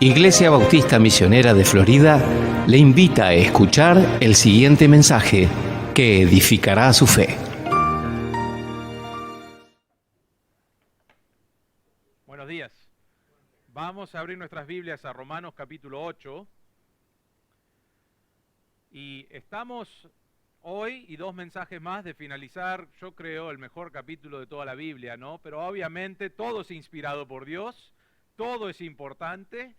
Iglesia Bautista Misionera de Florida le invita a escuchar el siguiente mensaje que edificará su fe. Buenos días. Vamos a abrir nuestras Biblias a Romanos capítulo 8. Y estamos hoy y dos mensajes más de finalizar, yo creo, el mejor capítulo de toda la Biblia, ¿no? Pero obviamente todo es inspirado por Dios, todo es importante,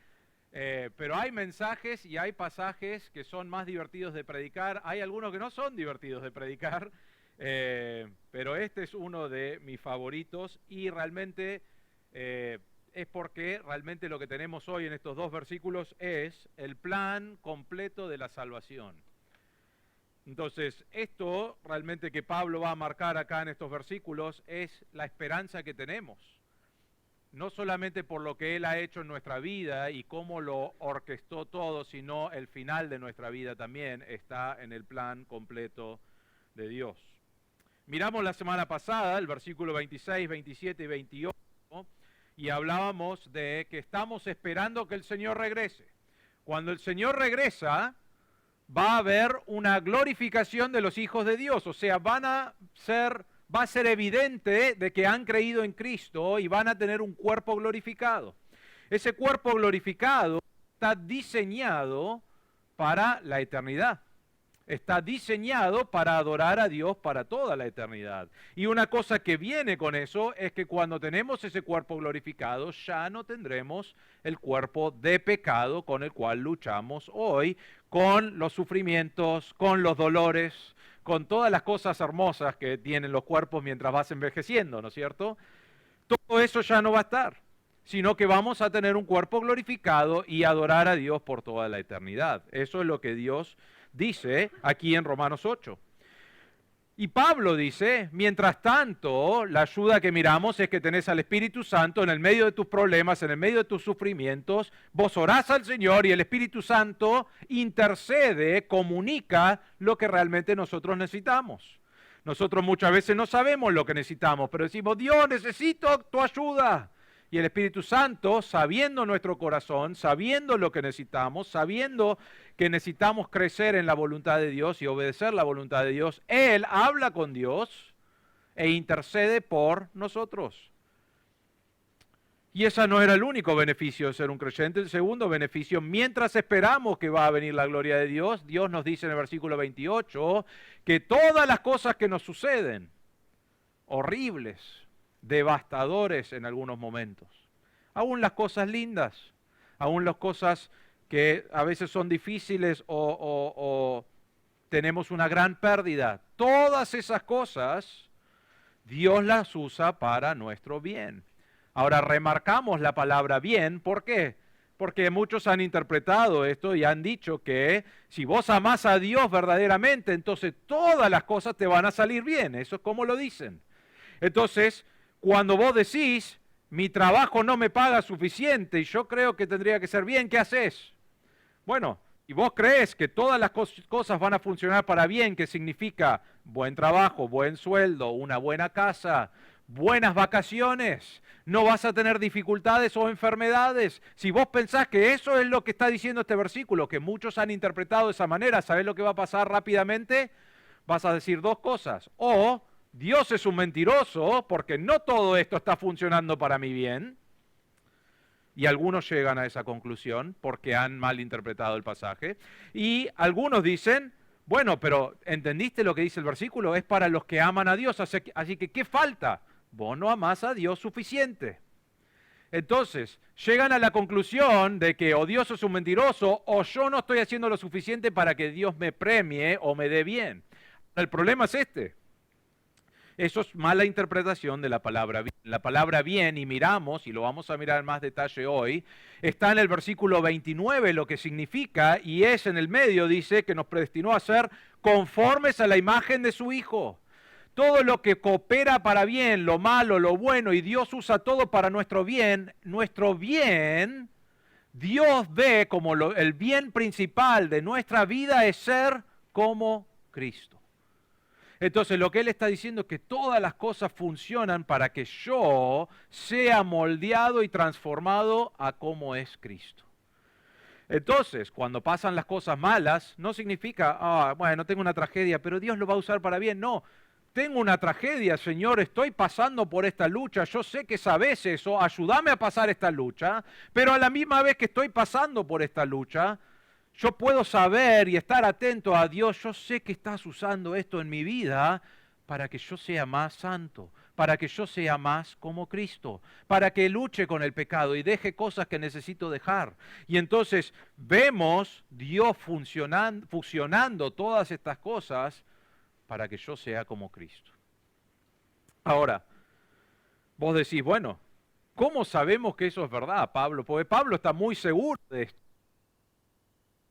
pero hay mensajes y hay pasajes que son más divertidos de predicar, hay algunos que no son divertidos de predicar, pero este es uno de mis favoritos y realmente es porque realmente lo que tenemos hoy en estos dos versículos es el plan completo de la salvación. Entonces, esto realmente que Pablo va a marcar acá en estos versículos es la esperanza que tenemos. No solamente por lo que Él ha hecho en nuestra vida y cómo lo orquestó todo, sino el final de nuestra vida también está en el plan completo de Dios. Miramos la semana pasada el versículo 26, 27 y 28 y hablábamos de que estamos esperando que el Señor regrese. Cuando el Señor regresa, va a haber una glorificación de los hijos de Dios, o sea, va a ser evidente de que han creído en Cristo y van a tener un cuerpo glorificado. Ese cuerpo glorificado está diseñado para la eternidad. Está diseñado para adorar a Dios para toda la eternidad. Y una cosa que viene con eso es que cuando tenemos ese cuerpo glorificado, ya no tendremos el cuerpo de pecado con el cual luchamos hoy, con los sufrimientos, con los dolores, con todas las cosas hermosas que tienen los cuerpos mientras vas envejeciendo, ¿no es cierto? Todo eso ya no va a estar, sino que vamos a tener un cuerpo glorificado y adorar a Dios por toda la eternidad. Eso es lo que Dios dice aquí en Romanos 8. Y Pablo dice, mientras tanto, la ayuda que miramos es que tenés al Espíritu Santo en el medio de tus problemas, en el medio de tus sufrimientos, vos orás al Señor y el Espíritu Santo intercede, comunica lo que realmente nosotros necesitamos. Nosotros muchas veces no sabemos lo que necesitamos, pero decimos, Dios, necesito tu ayuda. Y el Espíritu Santo, sabiendo nuestro corazón, sabiendo lo que necesitamos, sabiendo que necesitamos crecer en la voluntad de Dios y obedecer la voluntad de Dios, Él habla con Dios e intercede por nosotros. Y ese no era el único beneficio de ser un creyente. El segundo beneficio, mientras esperamos que va a venir la gloria de Dios, Dios nos dice en el versículo 28 que todas las cosas que nos suceden, horribles, devastadores en algunos momentos, aún las cosas lindas, aún las cosas que a veces son difíciles o tenemos una gran pérdida, todas esas cosas Dios las usa para nuestro bien. Ahora remarcamos la palabra bien, ¿por qué? Porque muchos han interpretado esto y han dicho que si vos amás a Dios verdaderamente, entonces todas las cosas te van a salir bien, eso es como lo dicen. Entonces, cuando vos decís, mi trabajo no me paga suficiente y yo creo que tendría que ser bien, ¿qué haces? Bueno, y vos crees que todas las cosas van a funcionar para bien, que significa buen trabajo, buen sueldo, una buena casa, buenas vacaciones, no vas a tener dificultades o enfermedades. Si vos pensás que eso es lo que está diciendo este versículo, que muchos han interpretado de esa manera, ¿sabés lo que va a pasar rápidamente? Vas a decir dos cosas. O Dios es un mentiroso porque no todo esto está funcionando para mi bien. Y algunos llegan a esa conclusión porque han malinterpretado el pasaje. Y algunos dicen, bueno, pero ¿entendiste lo que dice el versículo? Es para los que aman a Dios. Así que, ¿qué falta? Vos no amás a Dios suficiente. Entonces, llegan a la conclusión de que o Dios es un mentiroso o yo no estoy haciendo lo suficiente para que Dios me premie o me dé bien. El problema es este. Eso es mala interpretación de la palabra bien. La palabra bien, y miramos, y lo vamos a mirar en más detalle hoy, está en el versículo 29, lo que significa, y es en el medio, dice, que nos predestinó a ser conformes a la imagen de su Hijo. Todo lo que coopera para bien, lo malo, lo bueno, y Dios usa todo para nuestro bien, Dios ve como el bien principal de nuestra vida es ser como Cristo. Entonces lo que él está diciendo es que todas las cosas funcionan para que yo sea moldeado y transformado a cómo es Cristo. Entonces, cuando pasan las cosas malas, no significa, bueno, tengo una tragedia, pero Dios lo va a usar para bien. No, tengo una tragedia, Señor, estoy pasando por esta lucha, yo sé que sabes eso, ayúdame a pasar esta lucha, pero a la misma vez que estoy pasando por esta lucha, yo puedo saber y estar atento a Dios, yo sé que estás usando esto en mi vida para que yo sea más santo, para que yo sea más como Cristo, para que luche con el pecado y deje cosas que necesito dejar. Y entonces vemos Dios fusionando todas estas cosas para que yo sea como Cristo. Ahora, vos decís, bueno, ¿cómo sabemos que eso es verdad, Pablo? Porque Pablo está muy seguro de esto.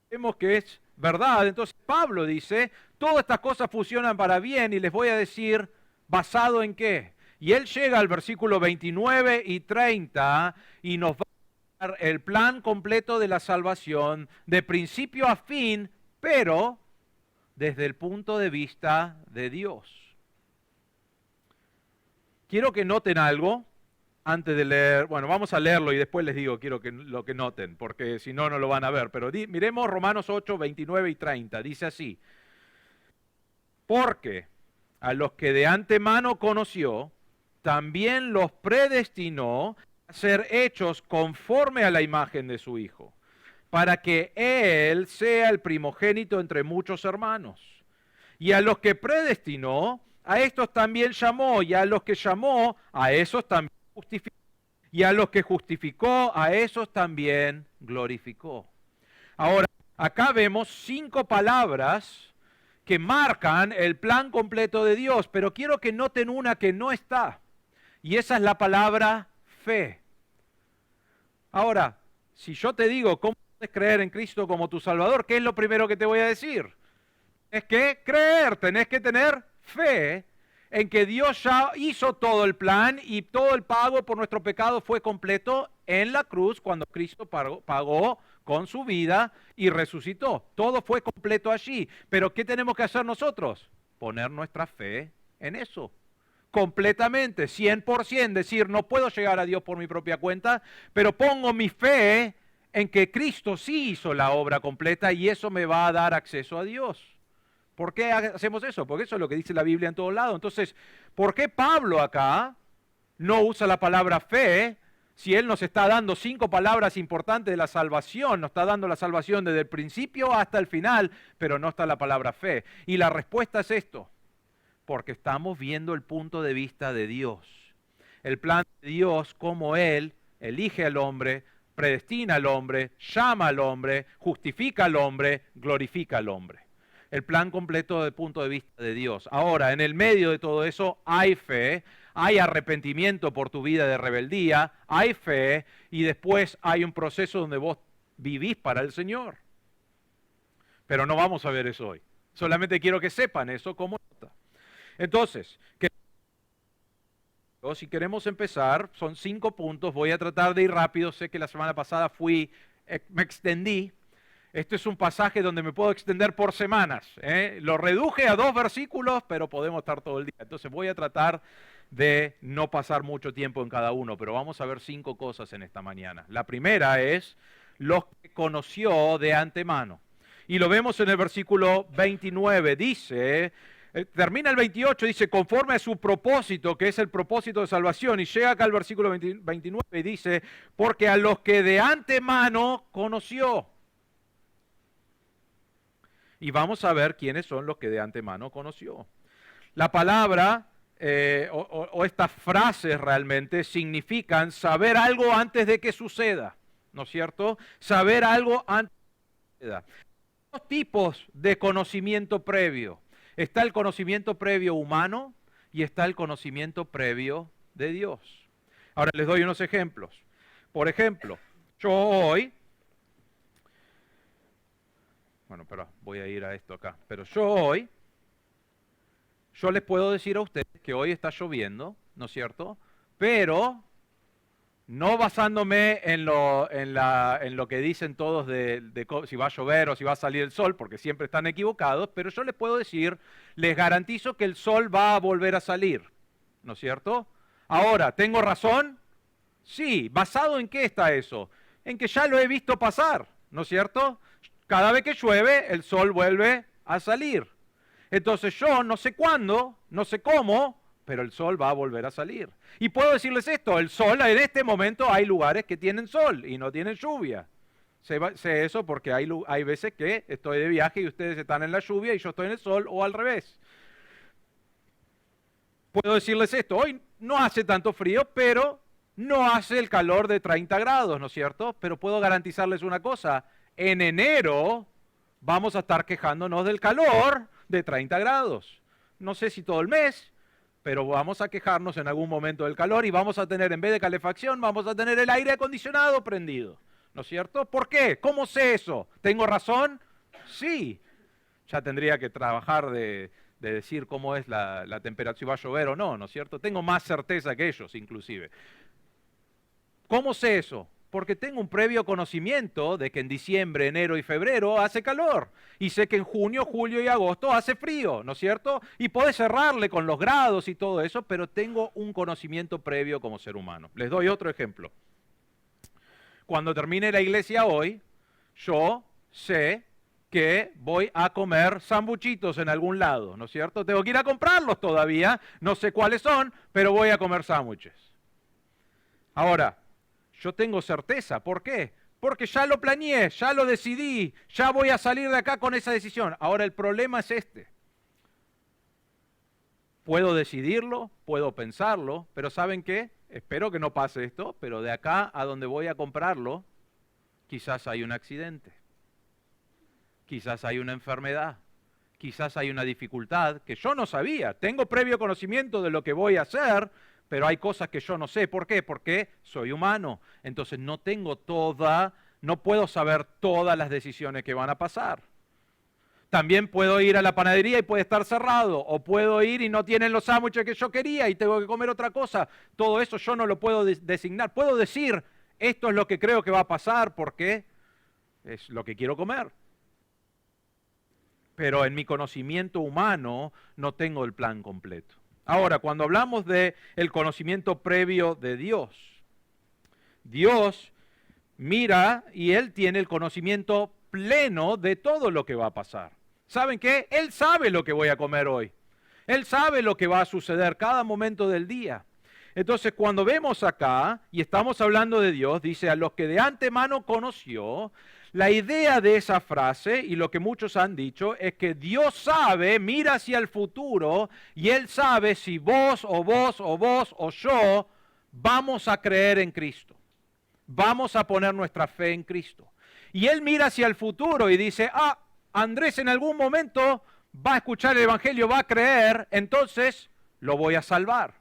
Sabemos que es verdad. Entonces Pablo dice, todas estas cosas funcionan para bien y les voy a decir, ¿basado en qué? Y él llega al versículo 29 y 30 y nos va a dar el plan completo de la salvación de principio a fin, pero desde el punto de vista de Dios. Quiero que noten algo antes de leer, bueno, vamos a leerlo y después les digo, quiero que lo que noten, porque si no, no lo van a ver. Pero miremos Romanos 8, 29 y 30, dice así, porque a los que de antemano conoció, también los predestinó a ser hechos conforme a la imagen de su Hijo, para que Él sea el primogénito entre muchos hermanos. Y a los que predestinó, a estos también llamó, y a los que llamó, a esos también justificó. Y a los que justificó, a esos también glorificó. Ahora, acá vemos 5 palabras que marcan el plan completo de Dios, pero quiero que noten una que no está, y esa es la palabra fe. Ahora, si yo te digo, ¿cómo puedes creer en Cristo como tu Salvador? ¿Qué es lo primero que te voy a decir? Es que creer, tenés que tener fe en que Dios ya hizo todo el plan y todo el pago por nuestro pecado fue completo en la cruz cuando Cristo pagó con su vida y resucitó. Todo fue completo allí. Pero ¿qué tenemos que hacer nosotros? Poner nuestra fe en eso. Completamente, 100%, decir, no puedo llegar a Dios por mi propia cuenta, pero pongo mi fe en que Cristo sí hizo la obra completa y eso me va a dar acceso a Dios. ¿Por qué hacemos eso? Porque eso es lo que dice la Biblia en todos lados. Entonces, ¿por qué Pablo acá no usa la palabra fe si él nos está dando 5 palabras importantes de la salvación? Nos está dando la salvación desde el principio hasta el final, pero no está la palabra fe. Y la respuesta es esto. Porque estamos viendo el punto de vista de Dios. El plan de Dios, como Él elige al hombre, predestina al hombre, llama al hombre, justifica al hombre, glorifica al hombre. El plan completo desde el punto de vista de Dios. Ahora, en el medio de todo eso hay fe, hay arrepentimiento por tu vida de rebeldía, hay fe y después hay un proceso donde vos vivís para el Señor. Pero no vamos a ver eso hoy. Solamente quiero que sepan eso como nota. Entonces, si queremos empezar, son 5 puntos, voy a tratar de ir rápido, sé que la semana pasada me extendí, este es un pasaje donde me puedo extender por semanas, lo reduje a 2 versículos, pero podemos estar todo el día, entonces voy a tratar de no pasar mucho tiempo en cada uno, pero vamos a ver 5 cosas en esta mañana. La primera es, los que conoció de antemano, y lo vemos en el versículo 29, dice... Termina el 28, dice, conforme a su propósito, que es el propósito de salvación, y llega acá al versículo 29 y dice, porque a los que de antemano conoció. Y vamos a ver quiénes son los que de antemano conoció. La palabra o estas frases realmente significan saber algo antes de que suceda, ¿no es cierto? Saber algo antes de que suceda. Hay 2 tipos de conocimiento previo. Está el conocimiento previo humano y está el conocimiento previo de Dios. Ahora les doy unos ejemplos. Por ejemplo, yo hoy, pero voy a ir a esto acá, pero yo les puedo decir a ustedes que hoy está lloviendo, ¿no es cierto? Pero no basándome en lo que dicen todos de si va a llover o si va a salir el sol, porque siempre están equivocados, pero yo les puedo decir, les garantizo que el sol va a volver a salir, ¿no es cierto? Ahora, ¿tengo razón? Sí. ¿Basado en qué está eso? En que ya lo he visto pasar, ¿no es cierto? Cada vez que llueve, el sol vuelve a salir. Entonces yo no sé cuándo, no sé cómo, pero el sol va a volver a salir. Y puedo decirles esto, el sol en este momento hay lugares que tienen sol y no tienen lluvia. Sé eso porque hay veces que estoy de viaje y ustedes están en la lluvia y yo estoy en el sol o al revés. Puedo decirles esto, hoy no hace tanto frío, pero no hace el calor de 30 grados, ¿no es cierto? Pero puedo garantizarles una cosa, en enero vamos a estar quejándonos del calor de 30 grados. No sé si todo el mes, pero vamos a quejarnos en algún momento del calor y vamos a tener, en vez de calefacción, vamos a tener el aire acondicionado prendido, ¿no es cierto? ¿Por qué? ¿Cómo sé eso? ¿Tengo razón? Sí. Ya tendría que trabajar de decir cómo es la temperatura, si va a llover o no, ¿no es cierto? Tengo más certeza que ellos, inclusive. ¿Cómo sé eso? Porque tengo un previo conocimiento de que en diciembre, enero y febrero hace calor. Y sé que en junio, julio y agosto hace frío, ¿no es cierto? Y podés cerrarle con los grados y todo eso, pero tengo un conocimiento previo como ser humano. Les doy otro ejemplo. Cuando termine la iglesia hoy, yo sé que voy a comer sambuchitos en algún lado, ¿no es cierto? Tengo que ir a comprarlos todavía, no sé cuáles son, pero voy a comer sándwiches. Ahora, yo tengo certeza, ¿por qué? Porque ya lo planeé, ya lo decidí, ya voy a salir de acá con esa decisión. Ahora el problema es este. Puedo decidirlo, puedo pensarlo, pero ¿saben qué? Espero que no pase esto, pero de acá a donde voy a comprarlo, quizás hay un accidente. Quizás hay una enfermedad, quizás hay una dificultad que yo no sabía. Tengo previo conocimiento de lo que voy a hacer, pero hay cosas que yo no sé. ¿Por qué? Porque soy humano. Entonces no puedo saber todas las decisiones que van a pasar. También puedo ir a la panadería y puede estar cerrado, o puedo ir y no tienen los sándwiches que yo quería y tengo que comer otra cosa. Todo eso yo no lo puedo designar. Puedo decir, esto es lo que creo que va a pasar porque es lo que quiero comer. Pero en mi conocimiento humano no tengo el plan completo. Ahora, cuando hablamos del conocimiento previo de Dios, Dios mira y Él tiene el conocimiento pleno de todo lo que va a pasar. ¿Saben qué? Él sabe lo que voy a comer hoy. Él sabe lo que va a suceder cada momento del día. Entonces, cuando vemos acá, y estamos hablando de Dios, dice, a los que de antemano conoció. La idea de esa frase, y lo que muchos han dicho, es que Dios sabe, mira hacia el futuro, y Él sabe si vos o yo vamos a creer en Cristo. Vamos a poner nuestra fe en Cristo. Y Él mira hacia el futuro y dice, Andrés en algún momento va a escuchar el Evangelio, va a creer, entonces lo voy a salvar.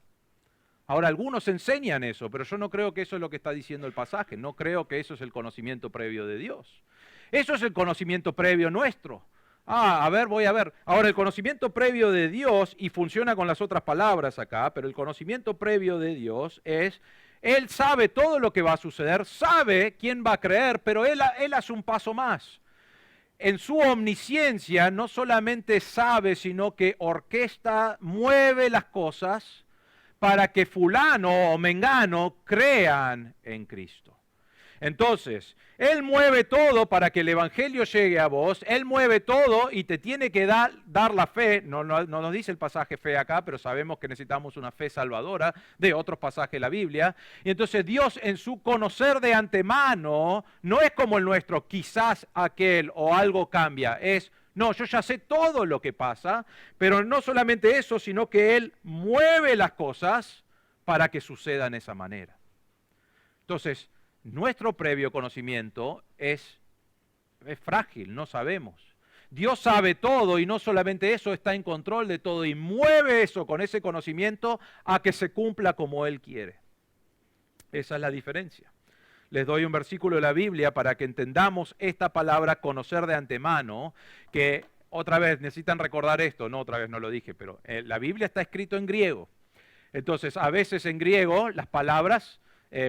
Ahora, algunos enseñan eso, pero yo no creo que eso es lo que está diciendo el pasaje. No creo que eso es el conocimiento previo de Dios. Eso es el conocimiento previo nuestro. Voy a ver. Ahora, el conocimiento previo de Dios, y funciona con las otras palabras acá, pero el conocimiento previo de Dios es, Él sabe todo lo que va a suceder, sabe quién va a creer, pero Él hace un paso más. En su omnisciencia no solamente sabe, sino que orquesta, mueve las cosas para que fulano o mengano crean en Cristo. Entonces, Él mueve todo para que el Evangelio llegue a vos, Él mueve todo y te tiene que dar la fe, no nos dice el pasaje fe acá, pero sabemos que necesitamos una fe salvadora de otros pasajes de la Biblia. Y entonces Dios en su conocer de antemano, no es como el nuestro, quizás aquel o algo cambia, no, yo ya sé todo lo que pasa, pero no solamente eso, sino que Él mueve las cosas para que sucedan de esa manera. Entonces, nuestro previo conocimiento es frágil, no sabemos. Dios sabe todo y no solamente eso, está en control de todo y mueve eso con ese conocimiento a que se cumpla como Él quiere. Esa es la diferencia. Les doy un versículo de la Biblia para que entendamos esta palabra conocer de antemano, que otra vez necesitan recordar esto, no otra vez no lo dije, pero la Biblia está escrito en griego. Entonces, a veces en griego las palabras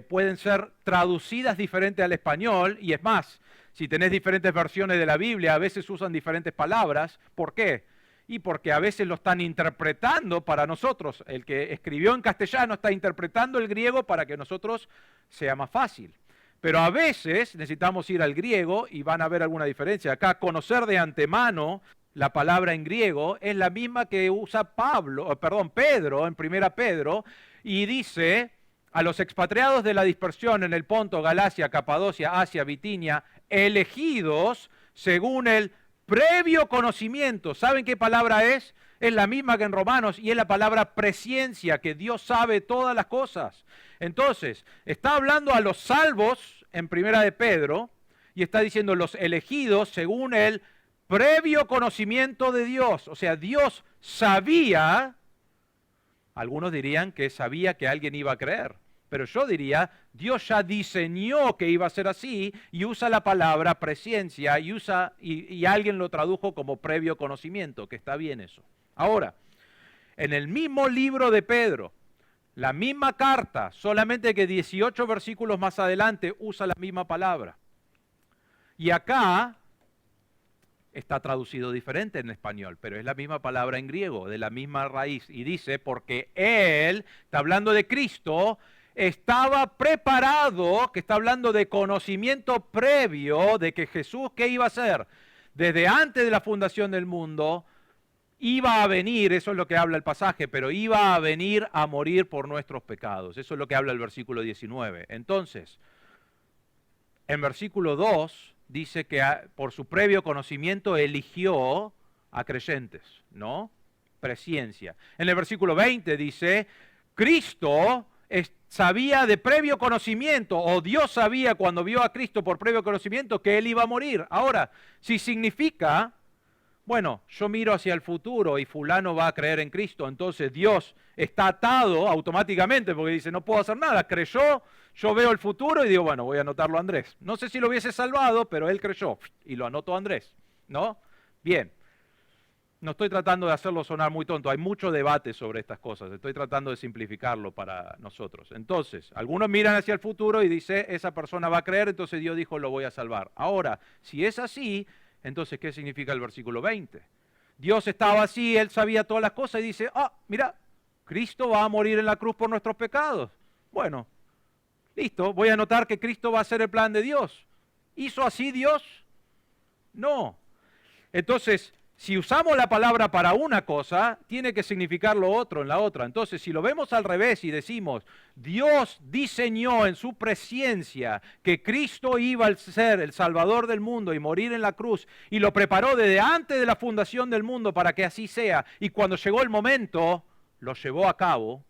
pueden ser traducidas diferente al español, y es más, si tenés diferentes versiones de la Biblia, a veces usan diferentes palabras. ¿Por qué? Y porque a veces lo están interpretando para nosotros. El que escribió en castellano está interpretando el griego para que nosotros sea más fácil. Pero a veces necesitamos ir al griego y van a ver alguna diferencia. Acá, conocer de antemano, la palabra en griego es la misma que usa Pedro en 1 Pedro, y dice a los expatriados de la dispersión en el Ponto, Galacia, Capadocia, Asia, Bitinia, elegidos según el previo conocimiento. ¿Saben qué palabra es? Es la misma que en Romanos y es la palabra presciencia, que Dios sabe todas las cosas. Entonces, está hablando a los salvos en 1 Pedro y está diciendo los elegidos según el previo conocimiento de Dios. O sea, Dios sabía, algunos dirían que sabía que alguien iba a creer, pero yo diría, Dios ya diseñó que iba a ser así y usa la palabra presciencia y alguien lo tradujo como previo conocimiento, que está bien eso. Ahora, en el mismo libro de Pedro, la misma carta, solamente que 18 versículos más adelante usa la misma palabra. Y acá está traducido diferente en español, pero es la misma palabra en griego, de la misma raíz. Y dice, porque Él, está hablando de Cristo, estaba preparado, que está hablando de conocimiento previo de que Jesús, ¿qué iba a hacer? Desde antes de la fundación del mundo, iba a venir, eso es lo que habla el pasaje, pero iba a venir a morir por nuestros pecados. Eso es lo que habla el versículo 19. Entonces, en versículo 2 dice que por su previo conocimiento eligió a creyentes, ¿no? Presciencia. En el versículo 20 dice, Cristo sabía de previo conocimiento, o Dios sabía cuando vio a Cristo por previo conocimiento que Él iba a morir. Ahora, si significa, bueno, yo miro hacia el futuro y fulano va a creer en Cristo, entonces Dios está atado automáticamente porque dice, no puedo hacer nada, creyó, yo veo el futuro y digo, bueno, voy a anotarlo a Andrés. No sé si lo hubiese salvado, pero él creyó y lo anotó a Andrés, ¿no? Bien. No estoy tratando de hacerlo sonar muy tonto, hay mucho debate sobre estas cosas, estoy tratando de simplificarlo para nosotros. Entonces, algunos miran hacia el futuro y dicen, esa persona va a creer, entonces Dios dijo, lo voy a salvar. Ahora, si es así, entonces, ¿qué significa el versículo 20? Dios estaba así, Él sabía todas las cosas y dice, mira, Cristo va a morir en la cruz por nuestros pecados. Bueno, listo, voy a anotar que Cristo va a ser el plan de Dios. ¿Hizo así Dios? No. Entonces, si usamos la palabra para una cosa, tiene que significar lo otro en la otra. Entonces, si lo vemos al revés y decimos, Dios diseñó en su presciencia que Cristo iba a ser el Salvador del mundo y morir en la cruz, y lo preparó desde antes de la fundación del mundo para que así sea, y cuando llegó el momento, lo llevó a cabo,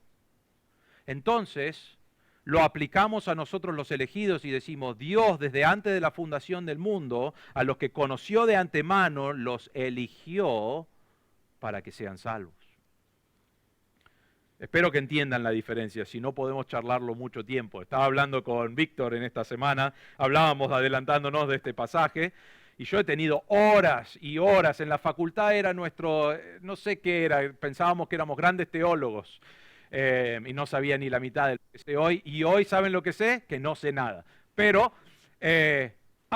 entonces lo aplicamos a nosotros los elegidos y decimos, Dios desde antes de la fundación del mundo, a los que conoció de antemano, los eligió para que sean salvos. Espero que entiendan la diferencia, si no podemos charlarlo mucho tiempo. Estaba hablando con Víctor en esta semana, hablábamos adelantándonos de este pasaje, y yo he tenido horas y horas, en la facultad era nuestro, no sé qué era, pensábamos que éramos grandes teólogos, y no sabía ni la mitad de lo que sé hoy, y hoy ¿saben lo que sé? Que no sé nada. Pero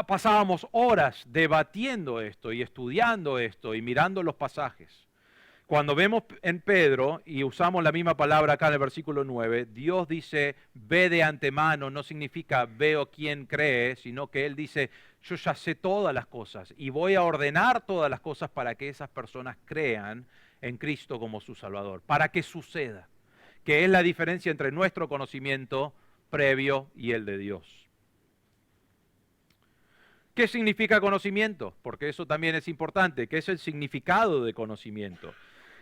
pasábamos horas debatiendo esto y estudiando esto y mirando los pasajes. Cuando vemos en Pedro, y usamos la misma palabra acá en el versículo 9, Dios dice, ve de antemano, no significa veo quién cree, sino que Él dice, yo ya sé todas las cosas y voy a ordenar todas las cosas para que esas personas crean en Cristo como su Salvador, para que suceda, que es la diferencia entre nuestro conocimiento previo y el de Dios. ¿Qué significa conocimiento? Porque eso también es importante. ¿Qué es el significado de conocimiento?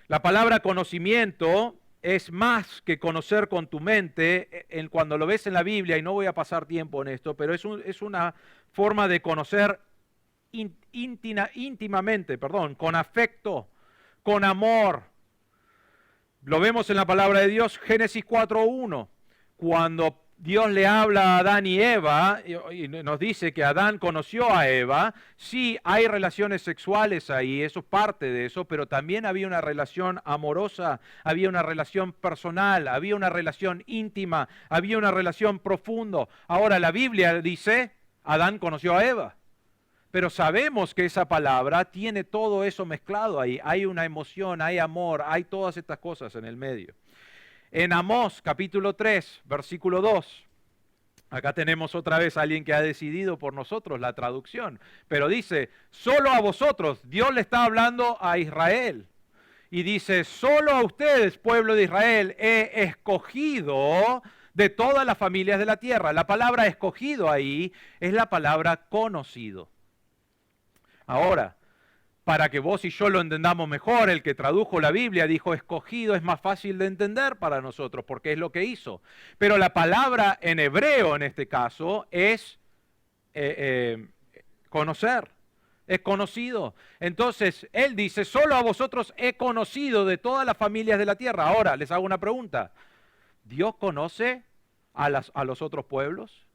La palabra conocimiento es más que conocer con tu mente. Cuando lo ves en la Biblia, y no voy a pasar tiempo en esto, pero es una forma de conocer íntimamente, con afecto, con amor. Lo vemos en la palabra de Dios, Génesis 4:1, cuando Dios le habla a Adán y Eva, y nos dice que Adán conoció a Eva. Sí, hay relaciones sexuales ahí, eso es parte de eso, pero también había una relación amorosa, había una relación personal, había una relación íntima, había una relación profunda. Ahora la Biblia dice, Adán conoció a Eva. Pero sabemos que esa palabra tiene todo eso mezclado ahí. Hay una emoción, hay amor, hay todas estas cosas en el medio. En Amós, capítulo 3, versículo 2, Acá tenemos otra vez a alguien que ha decidido por nosotros la traducción, pero dice, solo a vosotros, Dios le está hablando a Israel. Y dice, solo a ustedes, pueblo de Israel, he escogido de todas las familias de la tierra. La palabra escogido ahí es la palabra conocido. Ahora, para que vos y yo lo entendamos mejor, el que tradujo la Biblia dijo escogido es más fácil de entender para nosotros porque es lo que hizo. Pero la palabra en hebreo en este caso es conocer, es conocido. Entonces, él dice, solo a vosotros he conocido de todas las familias de la tierra. Ahora, les hago una pregunta. ¿Dios conoce a los otros pueblos?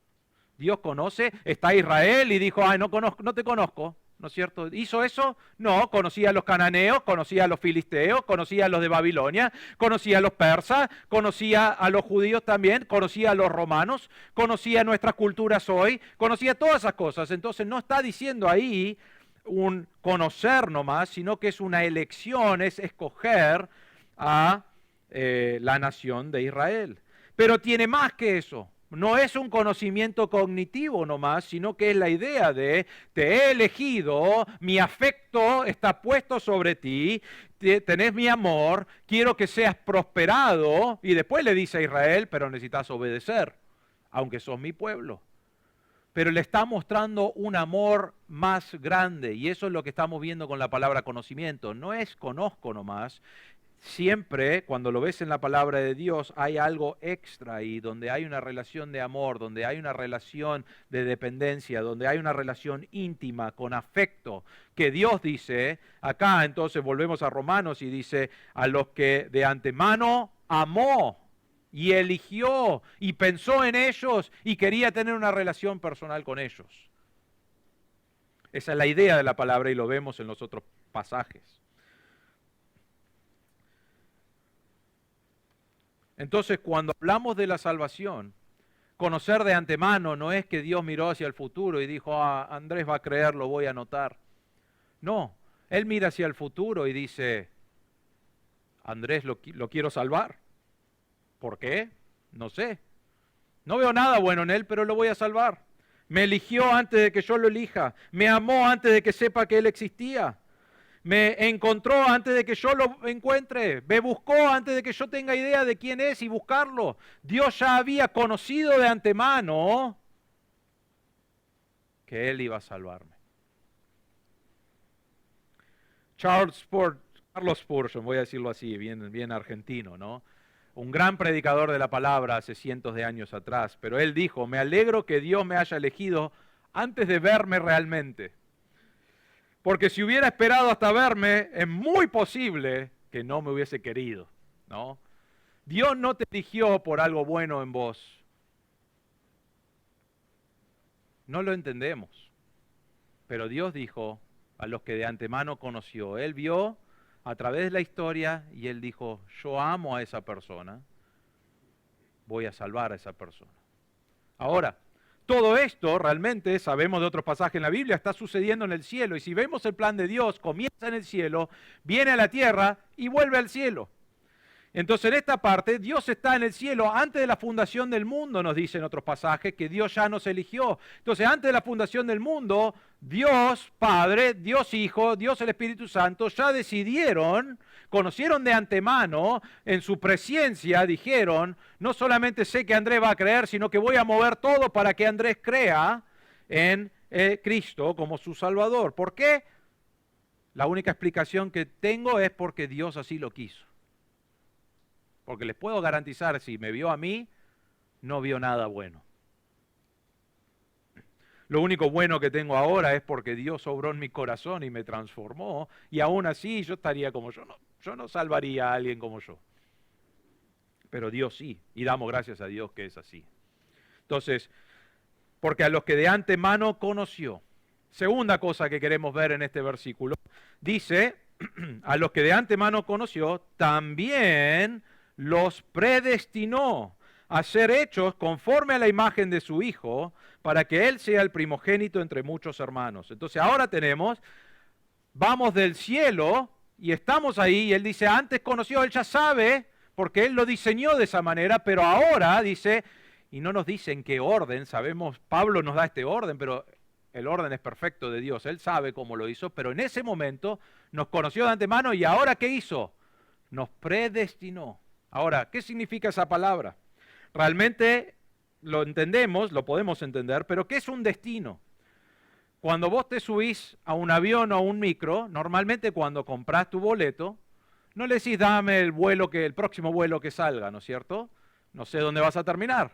¿Dios conoce? Está Israel y dijo, ay, no te conozco. ¿No es cierto? ¿Hizo eso? No, conocía a los cananeos, conocía a los filisteos, conocía a los de Babilonia, conocía a los persas, conocía a los judíos también, conocía a los romanos, conocía nuestras culturas hoy, conocía todas esas cosas. Entonces no está diciendo ahí un conocer nomás, sino que es una elección, es escoger a la nación de Israel. Pero tiene más que eso. No es un conocimiento cognitivo nomás, sino que es la idea de te he elegido, mi afecto está puesto sobre ti, tenés mi amor, quiero que seas prosperado. Y después le dice a Israel, pero necesitas obedecer, aunque sos mi pueblo. Pero le está mostrando un amor más grande y eso es lo que estamos viendo con la palabra conocimiento. No es conozco nomás. Siempre, cuando lo ves en la palabra de Dios, hay algo extra ahí, donde hay una relación de amor, donde hay una relación de dependencia, donde hay una relación íntima, con afecto, que Dios dice, acá entonces volvemos a Romanos y dice, a los que de antemano amó y eligió y pensó en ellos y quería tener una relación personal con ellos. Esa es la idea de la palabra y lo vemos en los otros pasajes. Entonces, cuando hablamos de la salvación, conocer de antemano no es que Dios miró hacia el futuro y dijo, Andrés va a creer, lo voy a anotar. No, Él mira hacia el futuro y dice, Andrés lo quiero salvar. ¿Por qué? No sé. No veo nada bueno en Él, pero lo voy a salvar. Me eligió antes de que yo lo elija. Me amó antes de que sepa que Él existía. Me encontró antes de que yo lo encuentre, me buscó antes de que yo tenga idea de quién es y buscarlo. Dios ya había conocido de antemano que Él iba a salvarme. Carlos Spurgeon, voy a decirlo así, bien argentino, ¿no? Un gran predicador de la palabra hace cientos de años atrás, pero él dijo, me alegro que Dios me haya elegido antes de verme realmente. Porque si hubiera esperado hasta verme, es muy posible que no me hubiese querido, ¿no? Dios no te eligió por algo bueno en vos. No lo entendemos. Pero Dios dijo a los que de antemano conoció. Él vio a través de la historia y Él dijo, yo amo a esa persona, voy a salvar a esa persona. Ahora, todo esto realmente, sabemos de otros pasajes en la Biblia, está sucediendo en el cielo. Y si vemos el plan de Dios, comienza en el cielo, viene a la tierra y vuelve al cielo. Entonces en esta parte, Dios está en el cielo antes de la fundación del mundo, nos dice en otros pasajes, que Dios ya nos eligió. Entonces antes de la fundación del mundo, Dios Padre, Dios Hijo, Dios el Espíritu Santo ya decidieron, conocieron de antemano, en su presencia dijeron, no solamente sé que Andrés va a creer, sino que voy a mover todo para que Andrés crea en Cristo como su Salvador. ¿Por qué? La única explicación que tengo es porque Dios así lo quiso. Porque les puedo garantizar, si me vio a mí, no vio nada bueno. Lo único bueno que tengo ahora es porque Dios obró en mi corazón y me transformó, y aún así yo estaría como yo. Yo no salvaría a alguien como yo. Pero Dios sí, y damos gracias a Dios que es así. Entonces, porque a los que de antemano conoció. Segunda cosa que queremos ver en este versículo, dice, a los que de antemano conoció, también los predestinó a ser hechos conforme a la imagen de su Hijo, para que Él sea el primogénito entre muchos hermanos. Entonces ahora vamos del cielo y estamos ahí, y Él dice, antes conoció, Él ya sabe, porque Él lo diseñó de esa manera, pero ahora dice, y no nos dice en qué orden, sabemos, Pablo nos da este orden, pero el orden es perfecto de Dios, Él sabe cómo lo hizo, pero en ese momento nos conoció de antemano y ahora ¿qué hizo? Nos predestinó. Ahora, ¿qué significa esa palabra? Realmente lo entendemos, lo podemos entender, pero ¿qué es un destino? Cuando vos te subís a un avión o a un micro, normalmente cuando comprás tu boleto, no le decís dame el próximo vuelo que salga, ¿no es cierto? No sé dónde vas a terminar,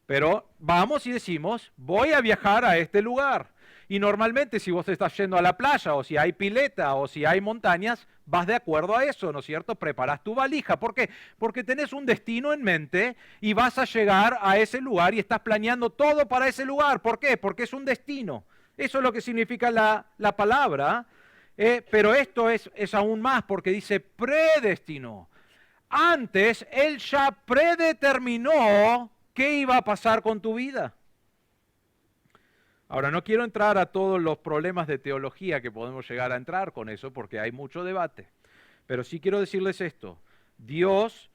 pero vamos y decimos, voy a viajar a este lugar. Y normalmente si vos estás yendo a la playa o si hay pileta o si hay montañas, vas de acuerdo a eso, ¿no es cierto? Preparás tu valija. ¿Por qué? Porque tenés un destino en mente y vas a llegar a ese lugar y estás planeando todo para ese lugar. ¿Por qué? Porque es un destino. Eso es lo que significa la palabra. Pero esto es aún más porque dice predestinó. Antes Él ya predeterminó qué iba a pasar con tu vida. Ahora, no quiero entrar a todos los problemas de teología que podemos llegar a entrar con eso, porque hay mucho debate. Pero sí quiero decirles esto. Dios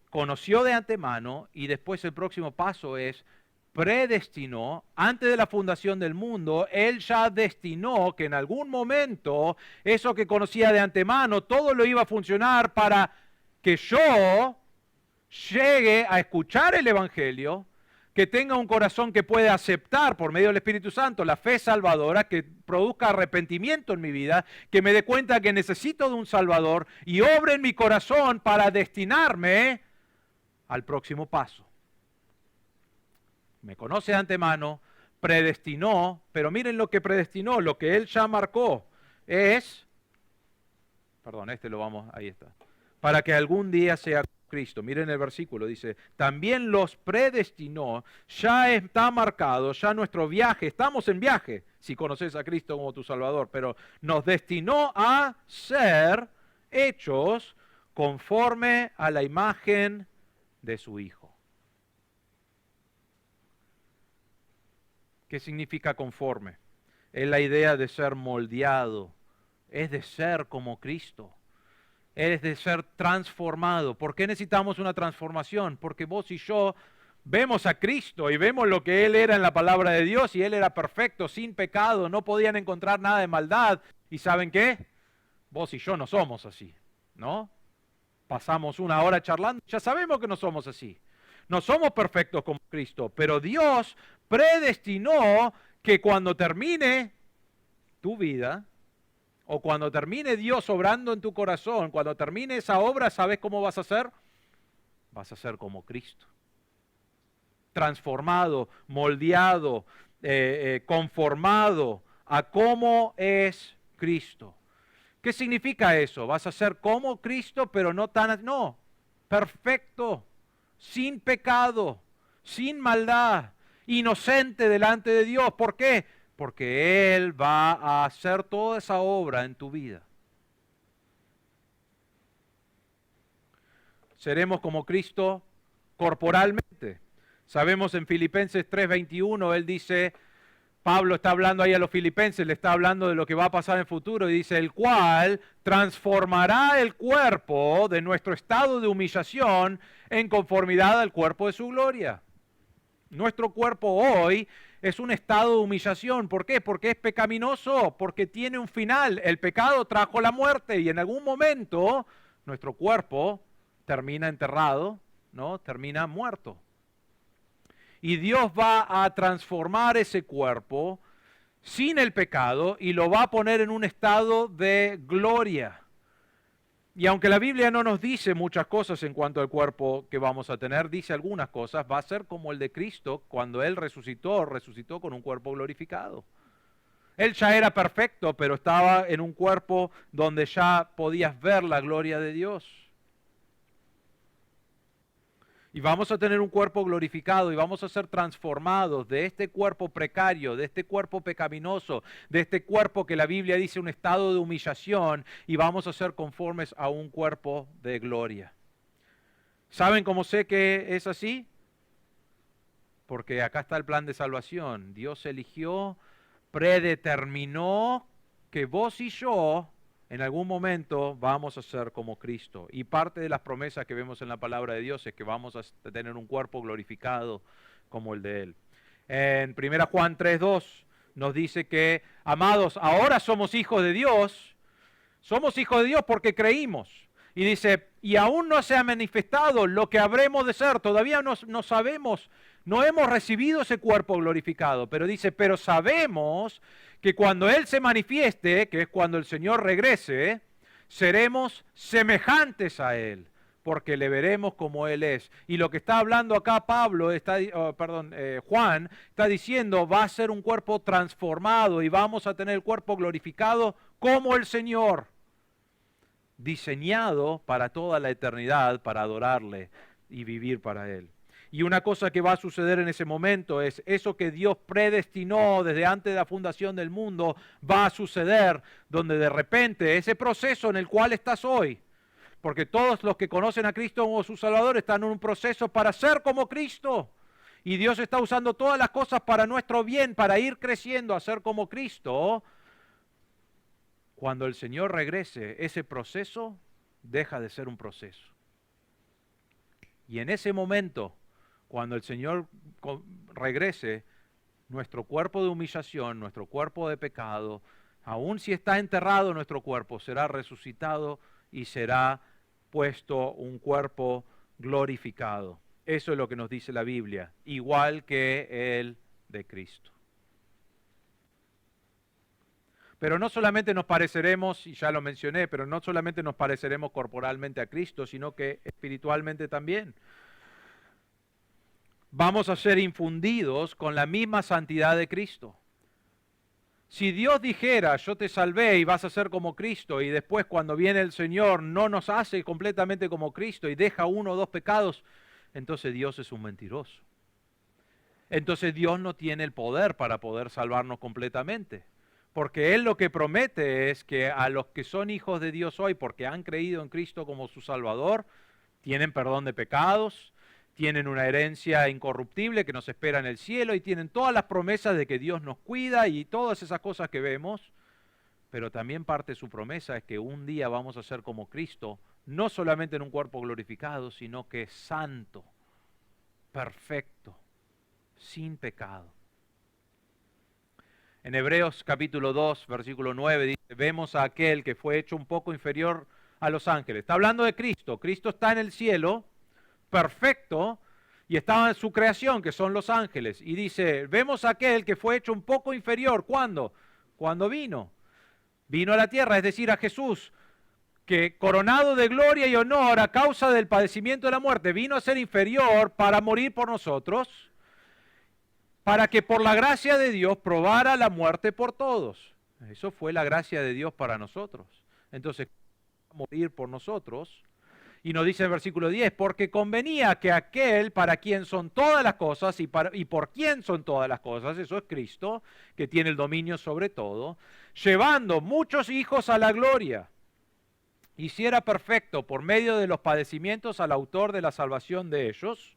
conoció de antemano y después el próximo paso es predestinó, antes de la fundación del mundo, Él ya destinó que en algún momento eso que conocía de antemano, todo lo iba a funcionar para que yo llegue a escuchar el Evangelio, que tenga un corazón que pueda aceptar por medio del Espíritu Santo la fe salvadora, que produzca arrepentimiento en mi vida, que me dé cuenta que necesito de un Salvador y obre en mi corazón para destinarme al próximo paso. Me conoce de antemano, predestinó, pero miren lo que predestinó, lo que Él ya marcó es, ahí está, para que algún día sea Cristo. Miren el versículo, dice, también los predestinó, ya está marcado, ya nuestro viaje, estamos en viaje, si conoces a Cristo como tu Salvador, pero nos destinó a ser hechos conforme a la imagen de su Hijo. ¿Qué significa conforme? Es la idea de ser moldeado, es de ser como Cristo. Es de ser transformado. ¿Por qué necesitamos una transformación? Porque vos y yo vemos a Cristo y vemos lo que Él era en la palabra de Dios y Él era perfecto, sin pecado, no podían encontrar nada de maldad. ¿Y saben qué? Vos y yo no somos así, ¿no? Pasamos una hora charlando, ya sabemos que no somos así. No somos perfectos como Cristo, pero Dios predestinó que cuando termine tu vida, o cuando termine Dios obrando en tu corazón, cuando termine esa obra, ¿sabes cómo vas a ser? Vas a ser como Cristo. Transformado, moldeado, conformado a cómo es Cristo. ¿Qué significa eso? Vas a ser como Cristo, pero no perfecto, sin pecado, sin maldad, inocente delante de Dios. ¿Por qué? Porque Él va a hacer toda esa obra en tu vida. Seremos como Cristo corporalmente. Sabemos en Filipenses 3:21, Él dice, Pablo está hablando ahí a los filipenses, le está hablando de lo que va a pasar en el futuro, y dice, el cual transformará el cuerpo de nuestro estado de humillación en conformidad al cuerpo de su gloria. Nuestro cuerpo hoy es un estado de humillación. ¿Por qué? Porque es pecaminoso, porque tiene un final. El pecado trajo la muerte y en algún momento nuestro cuerpo termina enterrado, ¿no? Termina muerto. Y Dios va a transformar ese cuerpo sin el pecado y lo va a poner en un estado de gloria. Y aunque la Biblia no nos dice muchas cosas en cuanto al cuerpo que vamos a tener, dice algunas cosas, va a ser como el de Cristo cuando Él resucitó con un cuerpo glorificado. Él ya era perfecto, pero estaba en un cuerpo donde ya podías ver la gloria de Dios. Y vamos a tener un cuerpo glorificado y vamos a ser transformados de este cuerpo precario, de este cuerpo pecaminoso, de este cuerpo que la Biblia dice un estado de humillación, y vamos a ser conformes a un cuerpo de gloria. ¿Saben cómo sé que es así? Porque acá está el plan de salvación. Dios eligió, predeterminó que vos y yo en algún momento vamos a ser como Cristo. Y parte de las promesas que vemos en la palabra de Dios es que vamos a tener un cuerpo glorificado como el de Él. En 1 Juan 3:2 nos dice que, amados, ahora somos hijos de Dios. Somos hijos de Dios porque creímos. Y dice, y aún no se ha manifestado lo que habremos de ser. Todavía no sabemos, no hemos recibido ese cuerpo glorificado. Pero dice, pero sabemos que cuando Él se manifieste, que es cuando el Señor regrese, seremos semejantes a Él, porque le veremos como Él es. Y lo que está hablando acá Juan, está diciendo, va a ser un cuerpo transformado y vamos a tener el cuerpo glorificado como el Señor, diseñado para toda la eternidad, para adorarle y vivir para Él. Y una cosa que va a suceder en ese momento es eso que Dios predestinó desde antes de la fundación del mundo, va a suceder, donde de repente ese proceso en el cual estás hoy, porque todos los que conocen a Cristo como su Salvador están en un proceso para ser como Cristo. Y Dios está usando todas las cosas para nuestro bien, para ir creciendo a ser como Cristo. Cuando el Señor regrese, ese proceso deja de ser un proceso. Y en ese momento, cuando el Señor regrese, nuestro cuerpo de humillación, nuestro cuerpo de pecado, aun si está enterrado nuestro cuerpo, será resucitado y será puesto un cuerpo glorificado. Eso es lo que nos dice la Biblia, igual que el de Cristo. Pero no solamente nos pareceremos, y ya lo mencioné, pero no solamente nos pareceremos corporalmente a Cristo, sino que espiritualmente también. Vamos a ser infundidos con la misma santidad de Cristo. Si Dios dijera, yo te salvé y vas a ser como Cristo, y después cuando viene el Señor no nos hace completamente como Cristo y deja uno o dos pecados, entonces Dios es un mentiroso. Entonces Dios no tiene el poder para poder salvarnos completamente. Porque Él lo que promete es que a los que son hijos de Dios hoy, porque han creído en Cristo como su Salvador, tienen perdón de pecados, tienen una herencia incorruptible que nos espera en el cielo y tienen todas las promesas de que Dios nos cuida y todas esas cosas que vemos. Pero también parte de su promesa es que un día vamos a ser como Cristo, no solamente en un cuerpo glorificado, sino que santo, perfecto, sin pecado. En Hebreos capítulo 2, versículo 9, dice, vemos a aquel que fue hecho un poco inferior a los ángeles. Está hablando de Cristo. Cristo está en el cielo, perfecto, y estaba en su creación, que son los ángeles. Y dice, vemos a aquel que fue hecho un poco inferior. ¿Cuándo? Cuando vino. Vino a la tierra, es decir, a Jesús, que coronado de gloria y honor a causa del padecimiento de la muerte, vino a ser inferior para morir por nosotros, para que por la gracia de Dios probara la muerte por todos. Eso fue la gracia de Dios para nosotros. Entonces, morir por nosotros. Y nos dice en el versículo 10, porque convenía que aquel para quien son todas las cosas y por quien son todas las cosas, eso es Cristo, que tiene el dominio sobre todo, llevando muchos hijos a la gloria, hiciera perfecto por medio de los padecimientos al autor de la salvación de ellos.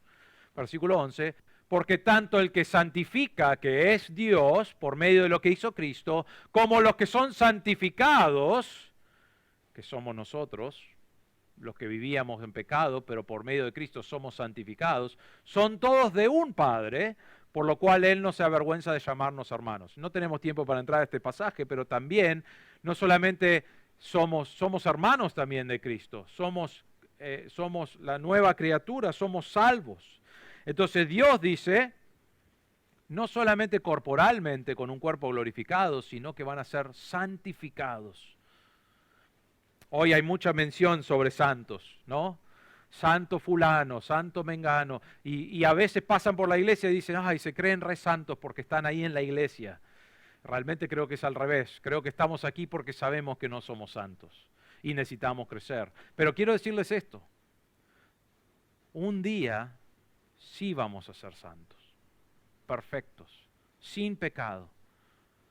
Versículo 11, porque tanto el que santifica, que es Dios, por medio de lo que hizo Cristo, como los que son santificados, que somos nosotros, los que vivíamos en pecado, pero por medio de Cristo somos santificados, son todos de un Padre, por lo cual Él no se avergüenza de llamarnos hermanos. No tenemos tiempo para entrar a este pasaje, pero también, no solamente somos hermanos también de Cristo, somos la nueva criatura, somos salvos. Entonces Dios dice, no solamente corporalmente con un cuerpo glorificado, sino que van a ser santificados. Hoy hay mucha mención sobre santos, ¿no? Santo fulano, santo mengano, y a veces pasan por la iglesia y dicen, ay, se creen re santos porque están ahí en la iglesia. Realmente creo que es al revés, creo que estamos aquí porque sabemos que no somos santos y necesitamos crecer. Pero quiero decirles esto, un día sí vamos a ser santos, perfectos, sin pecado.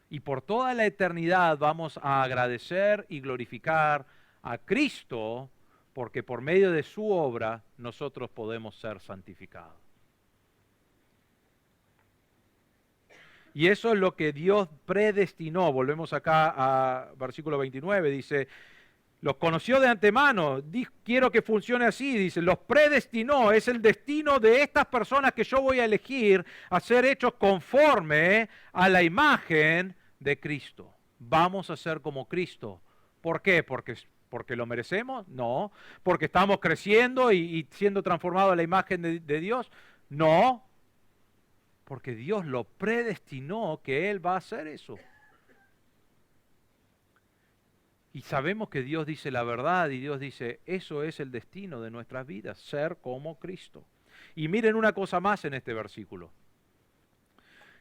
Y por toda la eternidad vamos a agradecer y glorificar a Cristo, porque por medio de su obra nosotros podemos ser santificados. Y eso es lo que Dios predestinó. Volvemos acá a versículo 29, dice, los conoció de antemano, quiero que funcione así, dice, los predestinó, es el destino de estas personas que yo voy a elegir a ser hechos conforme a la imagen de Cristo. Vamos a ser como Cristo. ¿Por qué? ¿Porque lo merecemos? No. ¿Porque estamos creciendo y siendo transformados a la imagen de Dios? No. Porque Dios lo predestinó que Él va a hacer eso. Y sabemos que Dios dice la verdad y Dios dice, eso es el destino de nuestras vidas, ser como Cristo. Y miren una cosa más en este versículo.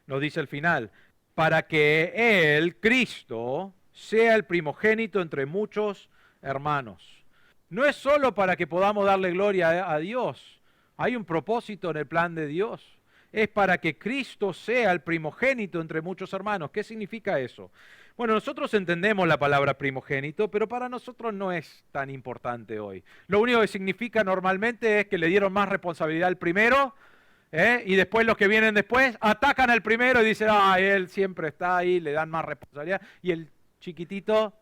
Nos dice al final, para que Él, Cristo, sea el primogénito entre muchos hermanos. No es solo para que podamos darle gloria a Dios, hay un propósito en el plan de Dios. Es para que Cristo sea el primogénito entre muchos hermanos. ¿Qué significa eso? Bueno, nosotros entendemos la palabra primogénito, pero para nosotros no es tan importante hoy. Lo único que significa normalmente es que le dieron más responsabilidad al primero, y después los que vienen después atacan al primero y dicen, él siempre está ahí, le dan más responsabilidad, y el chiquitito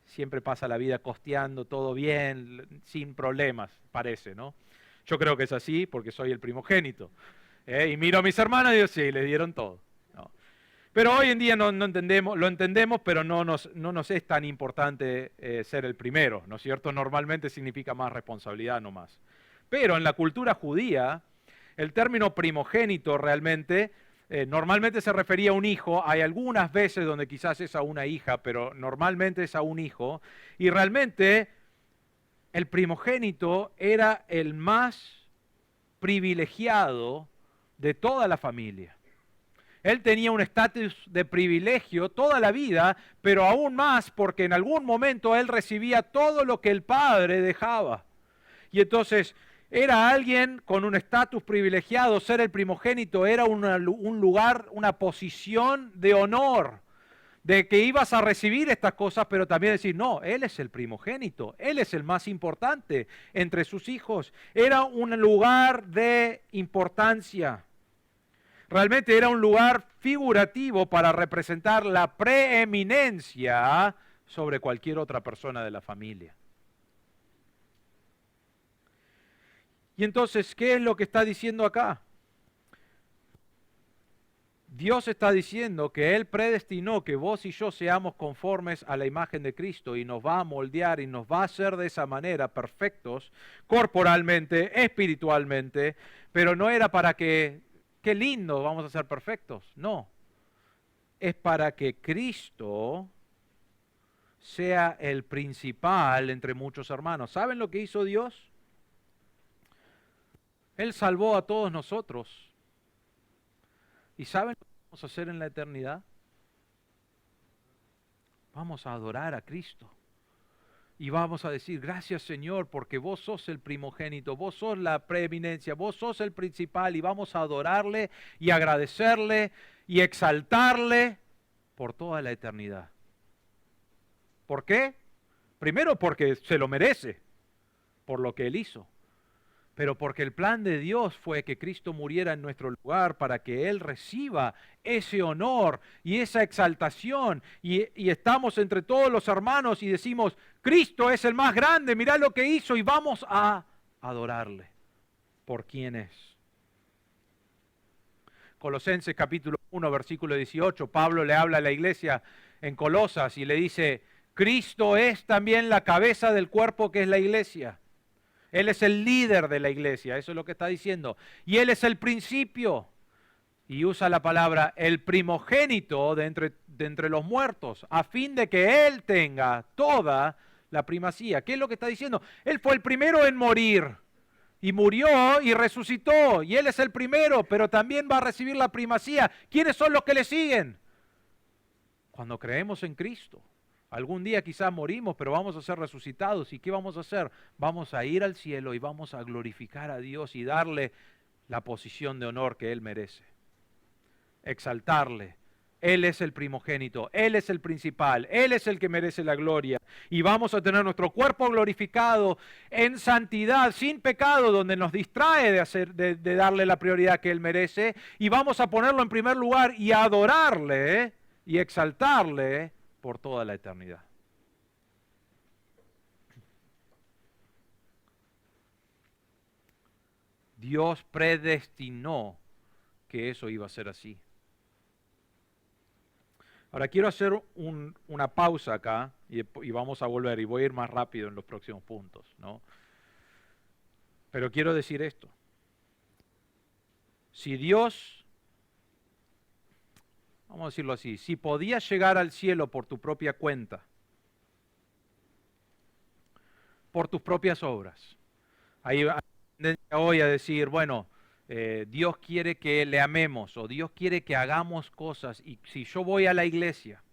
siempre pasa la vida costeando todo bien, sin problemas, parece, ¿no? Yo creo que es así porque soy el primogénito. Y miro a mis hermanos y digo, sí, le dieron todo. No. Pero hoy en día no entendemos, lo entendemos, pero no nos es tan importante ser el primero, ¿no es cierto? Normalmente significa más responsabilidad, no más. Pero en la cultura judía, el término primogénito realmente, normalmente se refería a un hijo. Hay algunas veces donde quizás es a una hija, pero normalmente es a un hijo. Y realmente el primogénito era el más privilegiado de toda la familia. Él tenía un estatus de privilegio toda la vida, pero aún más porque en algún momento él recibía todo lo que el padre dejaba. Y entonces era alguien con un estatus privilegiado, ser el primogénito era un lugar, una posición de honor, de que ibas a recibir estas cosas, pero también decir, no, él es el primogénito, él es el más importante entre sus hijos. Era un lugar de importancia. Realmente era un lugar figurativo para representar la preeminencia sobre cualquier otra persona de la familia. Y entonces, ¿qué es lo que está diciendo acá? Dios está diciendo que Él predestinó que vos y yo seamos conformes a la imagen de Cristo y nos va a moldear y nos va a hacer de esa manera perfectos, corporalmente, espiritualmente, pero no era para que, qué lindo, vamos a ser perfectos. No, es para que Cristo sea el principal entre muchos hermanos. ¿Saben lo que hizo Dios? Él salvó a todos nosotros. ¿Y saben lo que vamos a hacer en la eternidad? Vamos a adorar a Cristo. Y vamos a decir, gracias Señor, porque vos sos el primogénito, vos sos la preeminencia, vos sos el principal, y vamos a adorarle y agradecerle y exaltarle por toda la eternidad. ¿Por qué? Primero porque se lo merece, por lo que Él hizo. Pero porque el plan de Dios fue que Cristo muriera en nuestro lugar para que Él reciba ese honor y esa exaltación. Y estamos entre todos los hermanos y decimos, Cristo es el más grande, mirá lo que hizo y vamos a adorarle por quien es. Colosenses capítulo 1, versículo 18, Pablo le habla a la iglesia en Colosas y le dice, Cristo es también la cabeza del cuerpo que es la iglesia. Él es el líder de la iglesia, eso es lo que está diciendo. Y Él es el principio. Y usa la palabra el primogénito de entre los muertos, a fin de que Él tenga toda la primacía. ¿Qué es lo que está diciendo? Él fue el primero en morir. Y murió y resucitó. Y Él es el primero, pero también va a recibir la primacía. ¿Quiénes son los que le siguen? Cuando creemos en Cristo. Algún día quizás morimos, pero vamos a ser resucitados. ¿Y qué vamos a hacer? Vamos a ir al cielo y vamos a glorificar a Dios y darle la posición de honor que Él merece. Exaltarle, Él es el primogénito, Él es el principal, Él es el que merece la gloria. Y vamos a tener nuestro cuerpo glorificado en santidad, sin pecado, donde nos distrae de darle la prioridad que Él merece. Y vamos a ponerlo en primer lugar y adorarle y exaltarle por toda la eternidad. Dios predestinó que eso iba a ser así. Ahora quiero hacer una pausa acá y vamos a volver y voy a ir más rápido en los próximos puntos, ¿no? Pero quiero decir esto. Si Dios, vamos a decirlo así, si podías llegar al cielo por tu propia cuenta, por tus propias obras, hay tendencia hoy a decir, bueno, Dios quiere que le amemos o Dios quiere que hagamos cosas y si yo voy a la iglesia,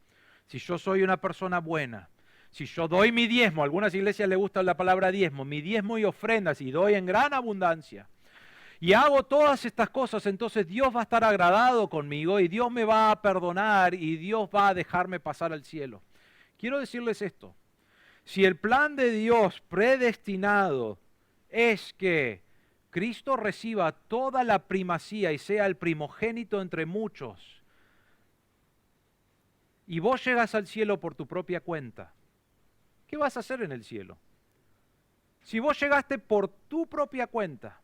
si yo soy una persona buena, si yo doy mi diezmo, a algunas iglesias les gusta la palabra diezmo, mi diezmo y ofrendas y doy en gran abundancia y hago todas estas cosas, entonces Dios va a estar agradado conmigo y Dios me va a perdonar y Dios va a dejarme pasar al cielo. Quiero decirles esto, si el plan de Dios predestinado es que Cristo reciba toda la primacía y sea el primogénito entre muchos, y vos llegas al cielo por tu propia cuenta, ¿qué vas a hacer en el cielo? Si vos llegaste por tu propia cuenta,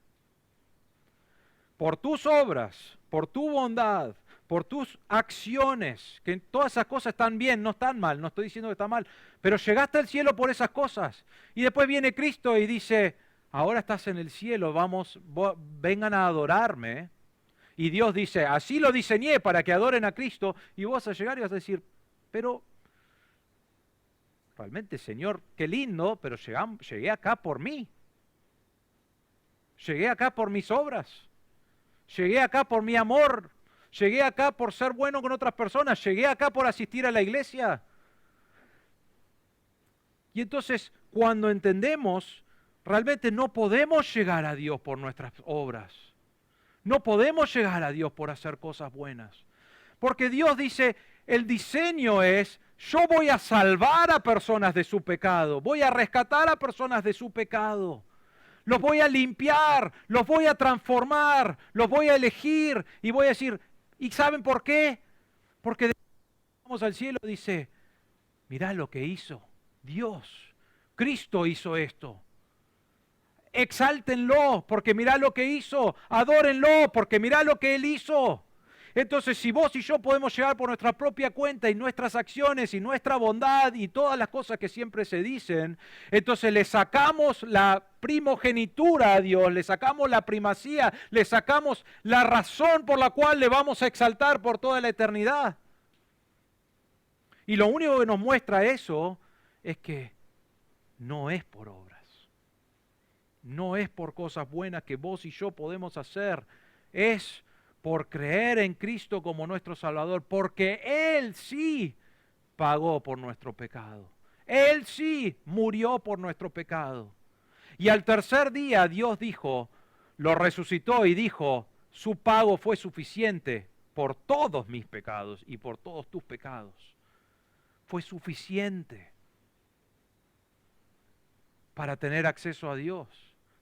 por tus obras, por tu bondad, por tus acciones, que todas esas cosas están bien, no están mal, no estoy diciendo que está mal, pero llegaste al cielo por esas cosas, y después viene Cristo y dice, ahora estás en el cielo, vengan a adorarme. Y Dios dice, así lo diseñé para que adoren a Cristo. Y vos vas a llegar y vas a decir, pero realmente, Señor, qué lindo, pero llegué acá por mí. Llegué acá por mis obras. Llegué acá por mi amor. Llegué acá por ser bueno con otras personas. Llegué acá por asistir a la iglesia. Y entonces, cuando entendemos, realmente no podemos llegar a Dios por nuestras obras. No podemos llegar a Dios por hacer cosas buenas. Porque Dios dice, el diseño es, yo voy a salvar a personas de su pecado, voy a rescatar a personas de su pecado. Los voy a limpiar, los voy a transformar, los voy a elegir y voy a decir, ¿y saben por qué? Porque vamos al cielo, dice, mirá lo que hizo Dios. Cristo hizo esto. Exáltenlo, porque mirá lo que hizo. Adórenlo, porque mirá lo que Él hizo. Entonces, si vos y yo podemos llegar por nuestra propia cuenta y nuestras acciones y nuestra bondad y todas las cosas que siempre se dicen, entonces le sacamos la primogenitura a Dios, le sacamos la primacía, le sacamos la razón por la cual le vamos a exaltar por toda la eternidad. Y lo único que nos muestra eso es que no es por obras. No es por cosas buenas que vos y yo podemos hacer. Es por creer en Cristo como nuestro Salvador. Porque Él sí pagó por nuestro pecado. Él sí murió por nuestro pecado. Y al tercer día Dios dijo, lo resucitó y dijo, su pago fue suficiente por todos mis pecados y por todos tus pecados. Fue suficiente para tener acceso a Dios.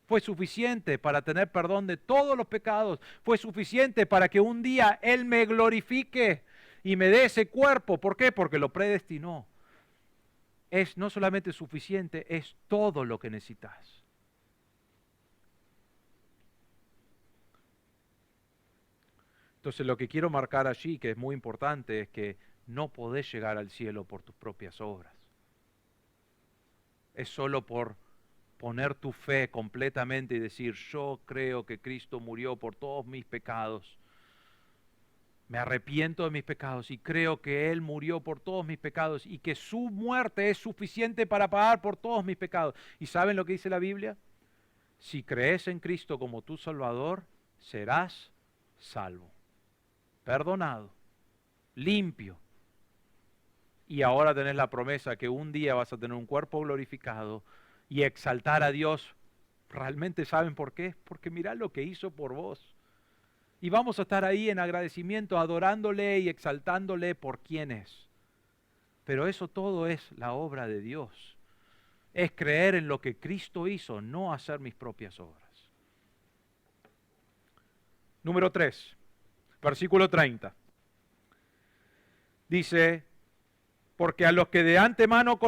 Fue suficiente para tener perdón de todos los pecados. Fue suficiente para que un día Él me glorifique y me dé ese cuerpo. ¿Por qué? Porque lo predestinó. Es no solamente suficiente, es todo lo que necesitas. Entonces lo que quiero marcar allí, que es muy importante, es que no podés llegar al cielo por tus propias obras. Es solo por poner tu fe completamente y decir, yo creo que Cristo murió por todos mis pecados. Me arrepiento de mis pecados y creo que Él murió por todos mis pecados y que su muerte es suficiente para pagar por todos mis pecados. ¿Y saben lo que dice la Biblia? Si crees en Cristo como tu Salvador, serás salvo, perdonado, limpio. Y ahora tenés la promesa que un día vas a tener un cuerpo glorificado y exaltar a Dios. ¿Realmente saben por qué? Porque mirá lo que hizo por vos. Y vamos a estar ahí en agradecimiento, adorándole y exaltándole por quién es. Pero eso todo es la obra de Dios. Es creer en lo que Cristo hizo, no hacer mis propias obras. Número 3, versículo 30. Dice, porque a los que de antemano,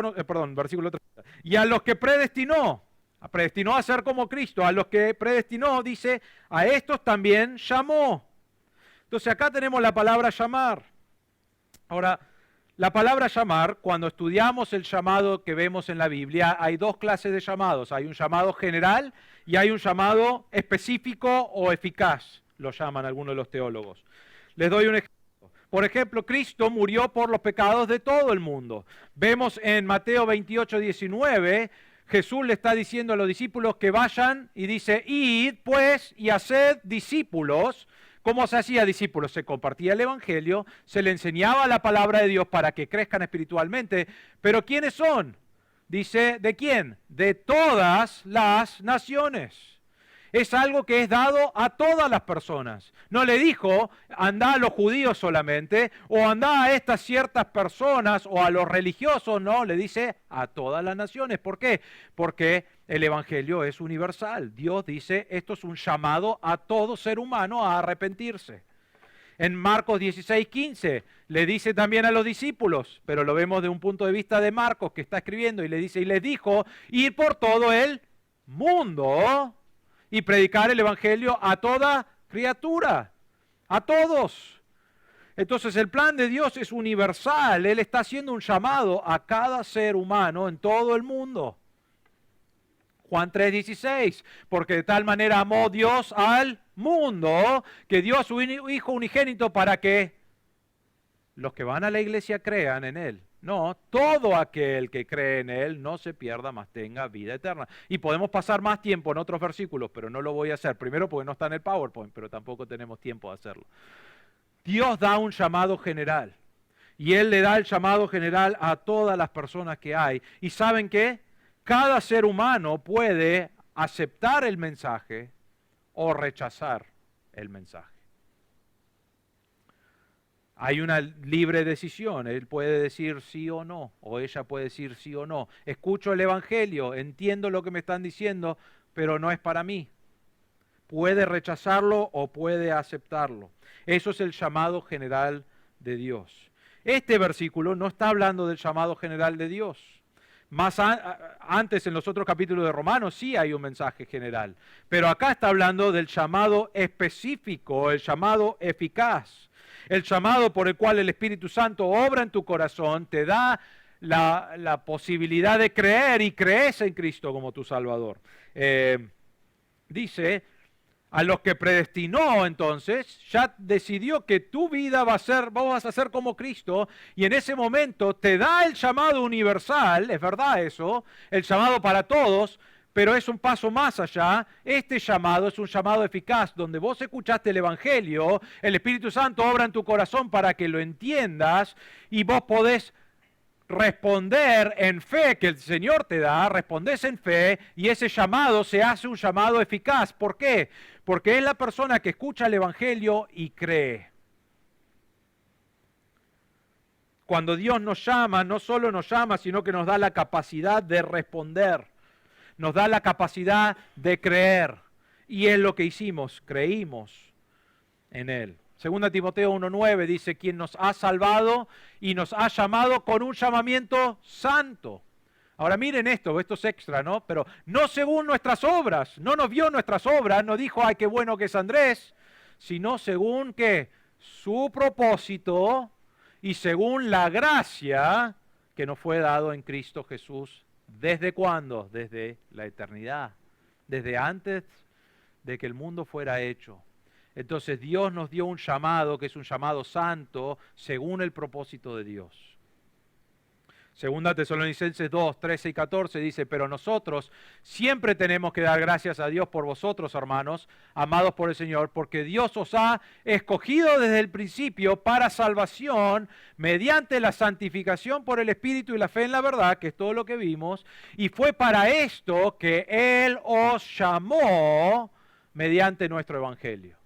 versículo 30, y a los que predestinó a ser como Cristo, a los que predestinó, dice, a estos también llamó. Entonces acá tenemos la palabra llamar. Ahora, la palabra llamar, cuando estudiamos el llamado que vemos en la Biblia, hay dos clases de llamados. Hay un llamado general y hay un llamado específico o eficaz, lo llaman algunos de los teólogos. Les doy un ejemplo. Por ejemplo, Cristo murió por los pecados de todo el mundo. Vemos en Mateo 28, 19, Jesús le está diciendo a los discípulos que vayan y dice, id pues y haced discípulos. ¿Cómo se hacía discípulos? Se compartía el Evangelio, se le enseñaba la palabra de Dios para que crezcan espiritualmente. ¿Pero quiénes son? Dice, ¿de quién? De todas las naciones. Es algo que es dado a todas las personas. No le dijo, anda a los judíos solamente, o anda a estas ciertas personas, o a los religiosos, no, le dice a todas las naciones. ¿Por qué? Porque el Evangelio es universal. Dios dice, esto es un llamado a todo ser humano a arrepentirse. En Marcos 16, 15, le dice también a los discípulos, pero lo vemos de un punto de vista de Marcos que está escribiendo, y le dice, y les dijo, ir por todo el mundo y predicar el Evangelio a toda criatura, a todos. Entonces el plan de Dios es universal. Él está haciendo un llamado a cada ser humano en todo el mundo. Juan 3:16, porque de tal manera amó Dios al mundo, que dio a su Hijo unigénito para que los que van a la iglesia crean en Él. No, todo aquel que cree en Él no se pierda, mas tenga vida eterna. Y podemos pasar más tiempo en otros versículos, pero no lo voy a hacer. Primero porque no está en el PowerPoint, pero tampoco tenemos tiempo de hacerlo. Dios da un llamado general. Y Él le da el llamado general a todas las personas que hay. ¿Y saben qué? Cada ser humano puede aceptar el mensaje o rechazar el mensaje. Hay una libre decisión, él puede decir sí o no, o ella puede decir sí o no. Escucho el Evangelio, entiendo lo que me están diciendo, pero no es para mí. Puede rechazarlo o puede aceptarlo. Eso es el llamado general de Dios. Este versículo no está hablando del llamado general de Dios. Antes en los otros capítulos de Romanos sí hay un mensaje general, pero acá está hablando del llamado específico, el llamado eficaz. El llamado por el cual el Espíritu Santo obra en tu corazón, te da la posibilidad de creer y crees en Cristo como tu Salvador. Dice, a los que predestinó entonces, ya decidió que tu vida vos vas a ser como Cristo, y en ese momento te da el llamado universal, es verdad eso, el llamado para todos, pero es un paso más allá. Este llamado es un llamado eficaz, donde vos escuchaste el Evangelio, el Espíritu Santo obra en tu corazón para que lo entiendas y vos podés responder en fe que el Señor te da, respondés en fe y ese llamado se hace un llamado eficaz. ¿Por qué? Porque es la persona que escucha el Evangelio y cree. Cuando Dios nos llama, no solo nos llama, sino que nos da la capacidad de responder. Nos da la capacidad de creer. Y es lo que hicimos, creímos en Él. 2 Timoteo 1:9 dice, quien nos ha salvado y nos ha llamado con un llamamiento santo. Ahora miren esto es extra, ¿no? Pero no según nuestras obras, no nos vio nuestras obras, no dijo, ay, qué bueno que es Andrés, sino según que su propósito y según la gracia que nos fue dado en Cristo Jesús. ¿Desde cuándo? Desde la eternidad, desde antes de que el mundo fuera hecho. Entonces Dios nos dio un llamado que es un llamado santo según el propósito de Dios. Segunda Tesalonicenses 2, 13 y 14 dice, pero nosotros siempre tenemos que dar gracias a Dios por vosotros, hermanos, amados por el Señor, porque Dios os ha escogido desde el principio para salvación mediante la santificación por el Espíritu y la fe en la verdad, que es todo lo que vimos, y fue para esto que Él os llamó mediante nuestro Evangelio.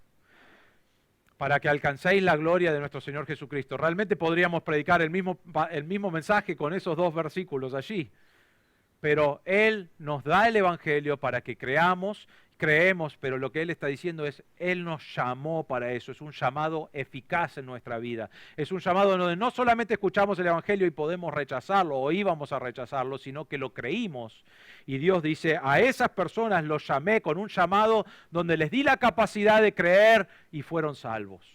para que alcancéis la gloria de nuestro Señor Jesucristo. Realmente podríamos predicar el mismo mensaje con esos dos versículos allí, pero Él nos da el Evangelio para que creemos, pero lo que Él está diciendo es, Él nos llamó para eso, es un llamado eficaz en nuestra vida, es un llamado donde no solamente escuchamos el Evangelio y podemos rechazarlo o íbamos a rechazarlo, sino que lo creímos. Y Dios dice, a esas personas los llamé con un llamado donde les di la capacidad de creer y fueron salvos.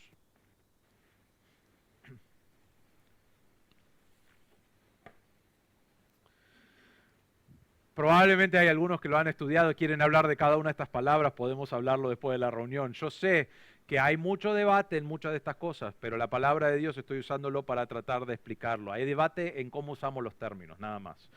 Probablemente hay algunos que lo han estudiado y quieren hablar de cada una de estas palabras, podemos hablarlo después de la reunión. Yo sé que hay mucho debate en muchas de estas cosas, pero la palabra de Dios estoy usándolo para tratar de explicarlo. Hay debate en cómo usamos los términos, nada más.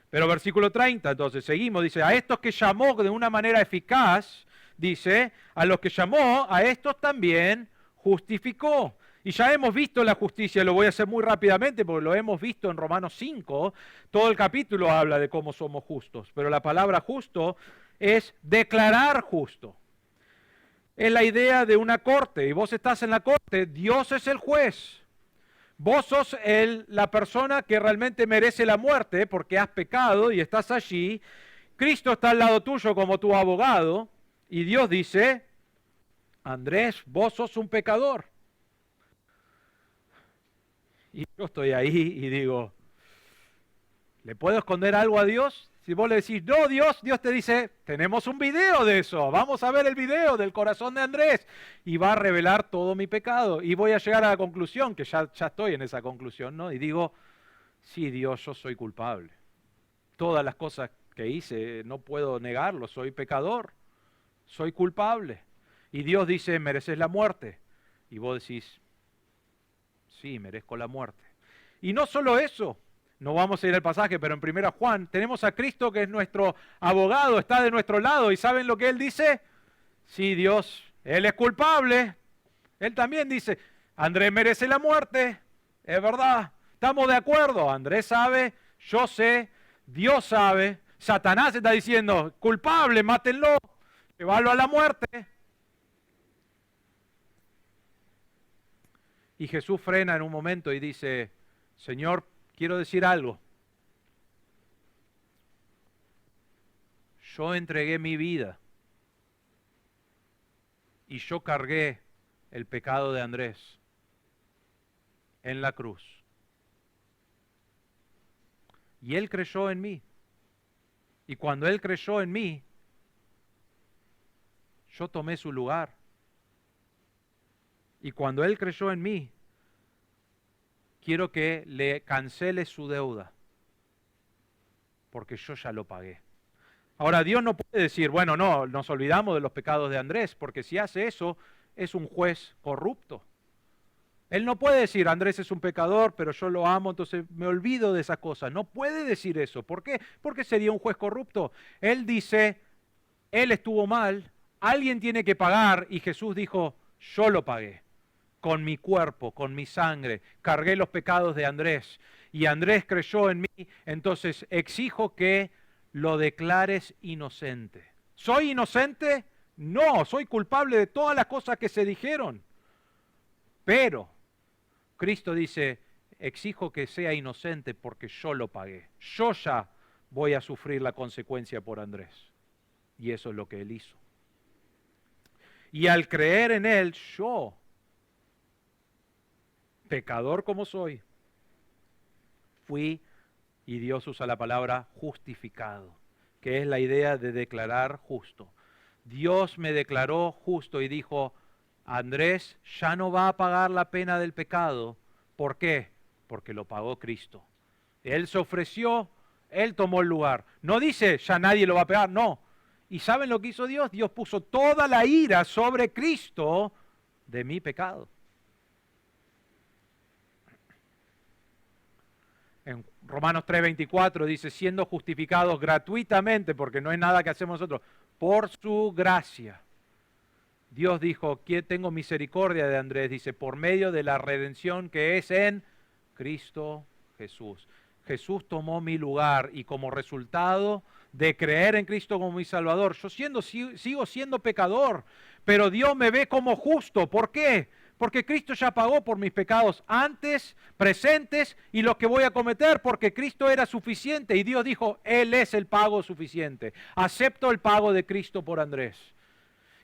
Pero versículo 30, entonces, seguimos, dice, a estos que llamó de una manera eficaz, dice, a los que llamó, a estos también justificó. Y ya hemos visto la justicia, lo voy a hacer muy rápidamente porque lo hemos visto en Romanos 5, todo el capítulo habla de cómo somos justos, pero la palabra justo es declarar justo. Es la idea de una corte, y vos estás en la corte, Dios es el juez. Vos sos la persona que realmente merece la muerte porque has pecado y estás allí. Cristo está al lado tuyo como tu abogado, y Dios dice, Andrés, vos sos un pecador. Y yo estoy ahí y digo, ¿le puedo esconder algo a Dios? Si vos le decís, no, Dios te dice, tenemos un video de eso, vamos a ver el video del corazón de Andrés. Y va a revelar todo mi pecado. Y voy a llegar a la conclusión, que ya estoy en esa conclusión, ¿no? Y digo, sí, Dios, yo soy culpable. Todas las cosas que hice, no puedo negarlo, soy pecador, soy culpable. Y Dios dice, mereces la muerte. Y vos decís, sí, merezco la muerte. Y no solo eso, no vamos a ir al pasaje, pero en 1 Juan tenemos a Cristo que es nuestro abogado, está de nuestro lado, y ¿saben lo que Él dice? Sí, Dios, Él es culpable. Él también dice, Andrés merece la muerte, es verdad, estamos de acuerdo, Andrés sabe, yo sé, Dios sabe, Satanás está diciendo, culpable, mátenlo, llévalo a la muerte. Y Jesús frena en un momento y dice, Señor, quiero decir algo. Yo entregué mi vida y yo cargué el pecado de Andrés en la cruz. Y Él creyó en mí. Y cuando Él creyó en mí, yo tomé su lugar. Y cuando Él creyó en mí, quiero que le cancele su deuda, porque yo ya lo pagué. Ahora, Dios no puede decir, bueno, no, nos olvidamos de los pecados de Andrés, porque si hace eso, es un juez corrupto. Él no puede decir, Andrés es un pecador, pero yo lo amo, entonces me olvido de esas cosas. No puede decir eso. ¿Por qué? Porque sería un juez corrupto. Él dice, él estuvo mal, alguien tiene que pagar, y Jesús dijo, yo lo pagué. Con mi cuerpo, con mi sangre, cargué los pecados de Andrés y Andrés creyó en mí, entonces exijo que lo declares inocente. ¿Soy inocente? No, soy culpable de todas las cosas que se dijeron. Pero Cristo dice, exijo que sea inocente porque yo lo pagué. Yo ya voy a sufrir la consecuencia por Andrés. Y eso es lo que Él hizo. Y al creer en Él, yo, pecador como soy, fui, y Dios usa la palabra justificado, que es la idea de declarar justo. Dios me declaró justo y dijo, Andrés ya no va a pagar la pena del pecado. ¿Por qué? Porque lo pagó Cristo. Él se ofreció, Él tomó el lugar. No dice, ya nadie lo va a pagar, no. ¿Y saben lo que hizo Dios? Dios puso toda la ira sobre Cristo de mi pecado. En Romanos 3:24 dice, siendo justificados gratuitamente, porque no es nada que hacemos nosotros, por su gracia. Dios dijo, que tengo misericordia de Andrés, dice, por medio de la redención que es en Cristo Jesús. Jesús tomó mi lugar y como resultado de creer en Cristo como mi Salvador, yo sigo siendo pecador, pero Dios me ve como justo. ¿Por qué? Porque Cristo ya pagó por mis pecados antes, presentes y los que voy a cometer, porque Cristo era suficiente y Dios dijo, Él es el pago suficiente. Acepto el pago de Cristo por Andrés.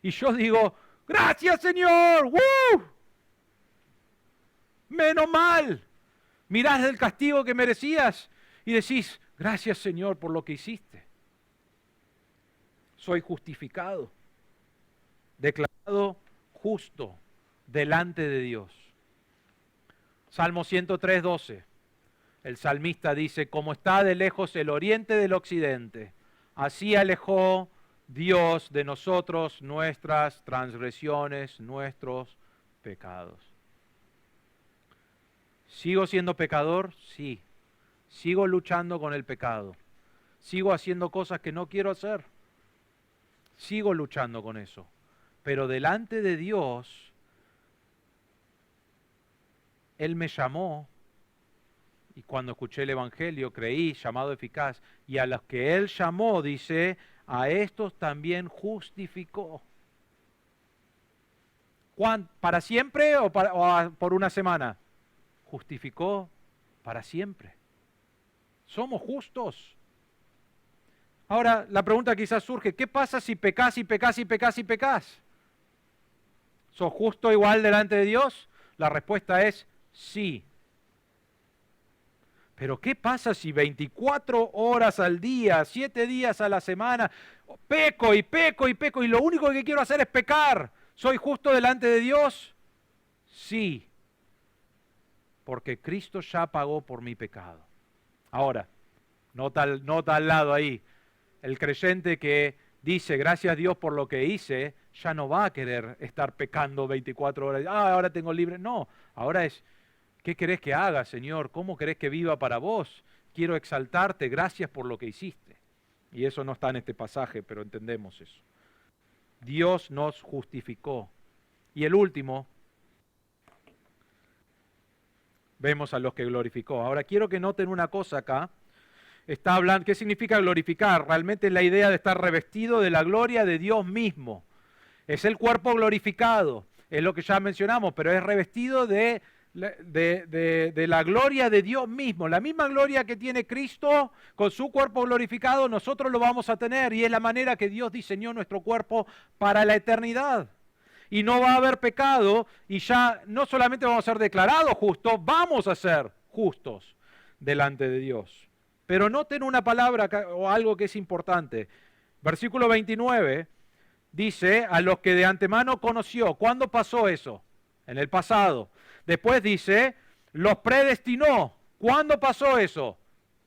Y yo digo, gracias Señor, ¡woo! Menos mal. Mirás el castigo que merecías y decís, gracias Señor por lo que hiciste. Soy justificado, declarado justo delante de Dios. Salmo 103, 12. El salmista dice, como está de lejos el oriente del occidente, así alejó Dios de nosotros nuestras transgresiones, nuestros pecados. ¿Sigo siendo pecador? Sí. Sigo luchando con el pecado. Sigo haciendo cosas que no quiero hacer. Sigo luchando con eso. Pero delante de Dios, Él me llamó y cuando escuché el Evangelio creí, llamado eficaz, y a los que Él llamó, dice, a estos también justificó. ¿Para siempre o por una semana? Justificó para siempre. Somos justos. Ahora, la pregunta quizás surge, ¿qué pasa si pecas y pecas y pecas y pecas? ¿Sos justo igual delante de Dios? La respuesta es sí. Pero ¿qué pasa si 24 horas al día, 7 días a la semana, peco y peco y peco y lo único que quiero hacer es pecar? ¿Soy justo delante de Dios? Sí. Porque Cristo ya pagó por mi pecado. Ahora, nota al lado ahí. El creyente que dice, gracias a Dios por lo que hice, ya no va a querer estar pecando 24 horas. Ahora tengo libre. No, ahora es, ¿qué querés que haga, Señor? ¿Cómo querés que viva para vos? Quiero exaltarte, gracias por lo que hiciste. Y eso no está en este pasaje, pero entendemos eso. Dios nos justificó. Y el último, vemos a los que glorificó. Ahora quiero que noten una cosa acá. Está hablando, ¿qué significa glorificar? Realmente es la idea de estar revestido de la gloria de Dios mismo. Es el cuerpo glorificado, es lo que ya mencionamos, pero es revestido de la gloria de Dios mismo. La misma gloria que tiene Cristo con su cuerpo glorificado, nosotros lo vamos a tener y es la manera que Dios diseñó nuestro cuerpo para la eternidad. Y no va a haber pecado y ya no solamente vamos a ser declarados justos, vamos a ser justos delante de Dios. Pero noten una palabra o algo que es importante. Versículo 29 dice, a los que de antemano conoció. ¿Cuándo pasó eso? En el pasado. Después dice, los predestinó. ¿Cuándo pasó eso?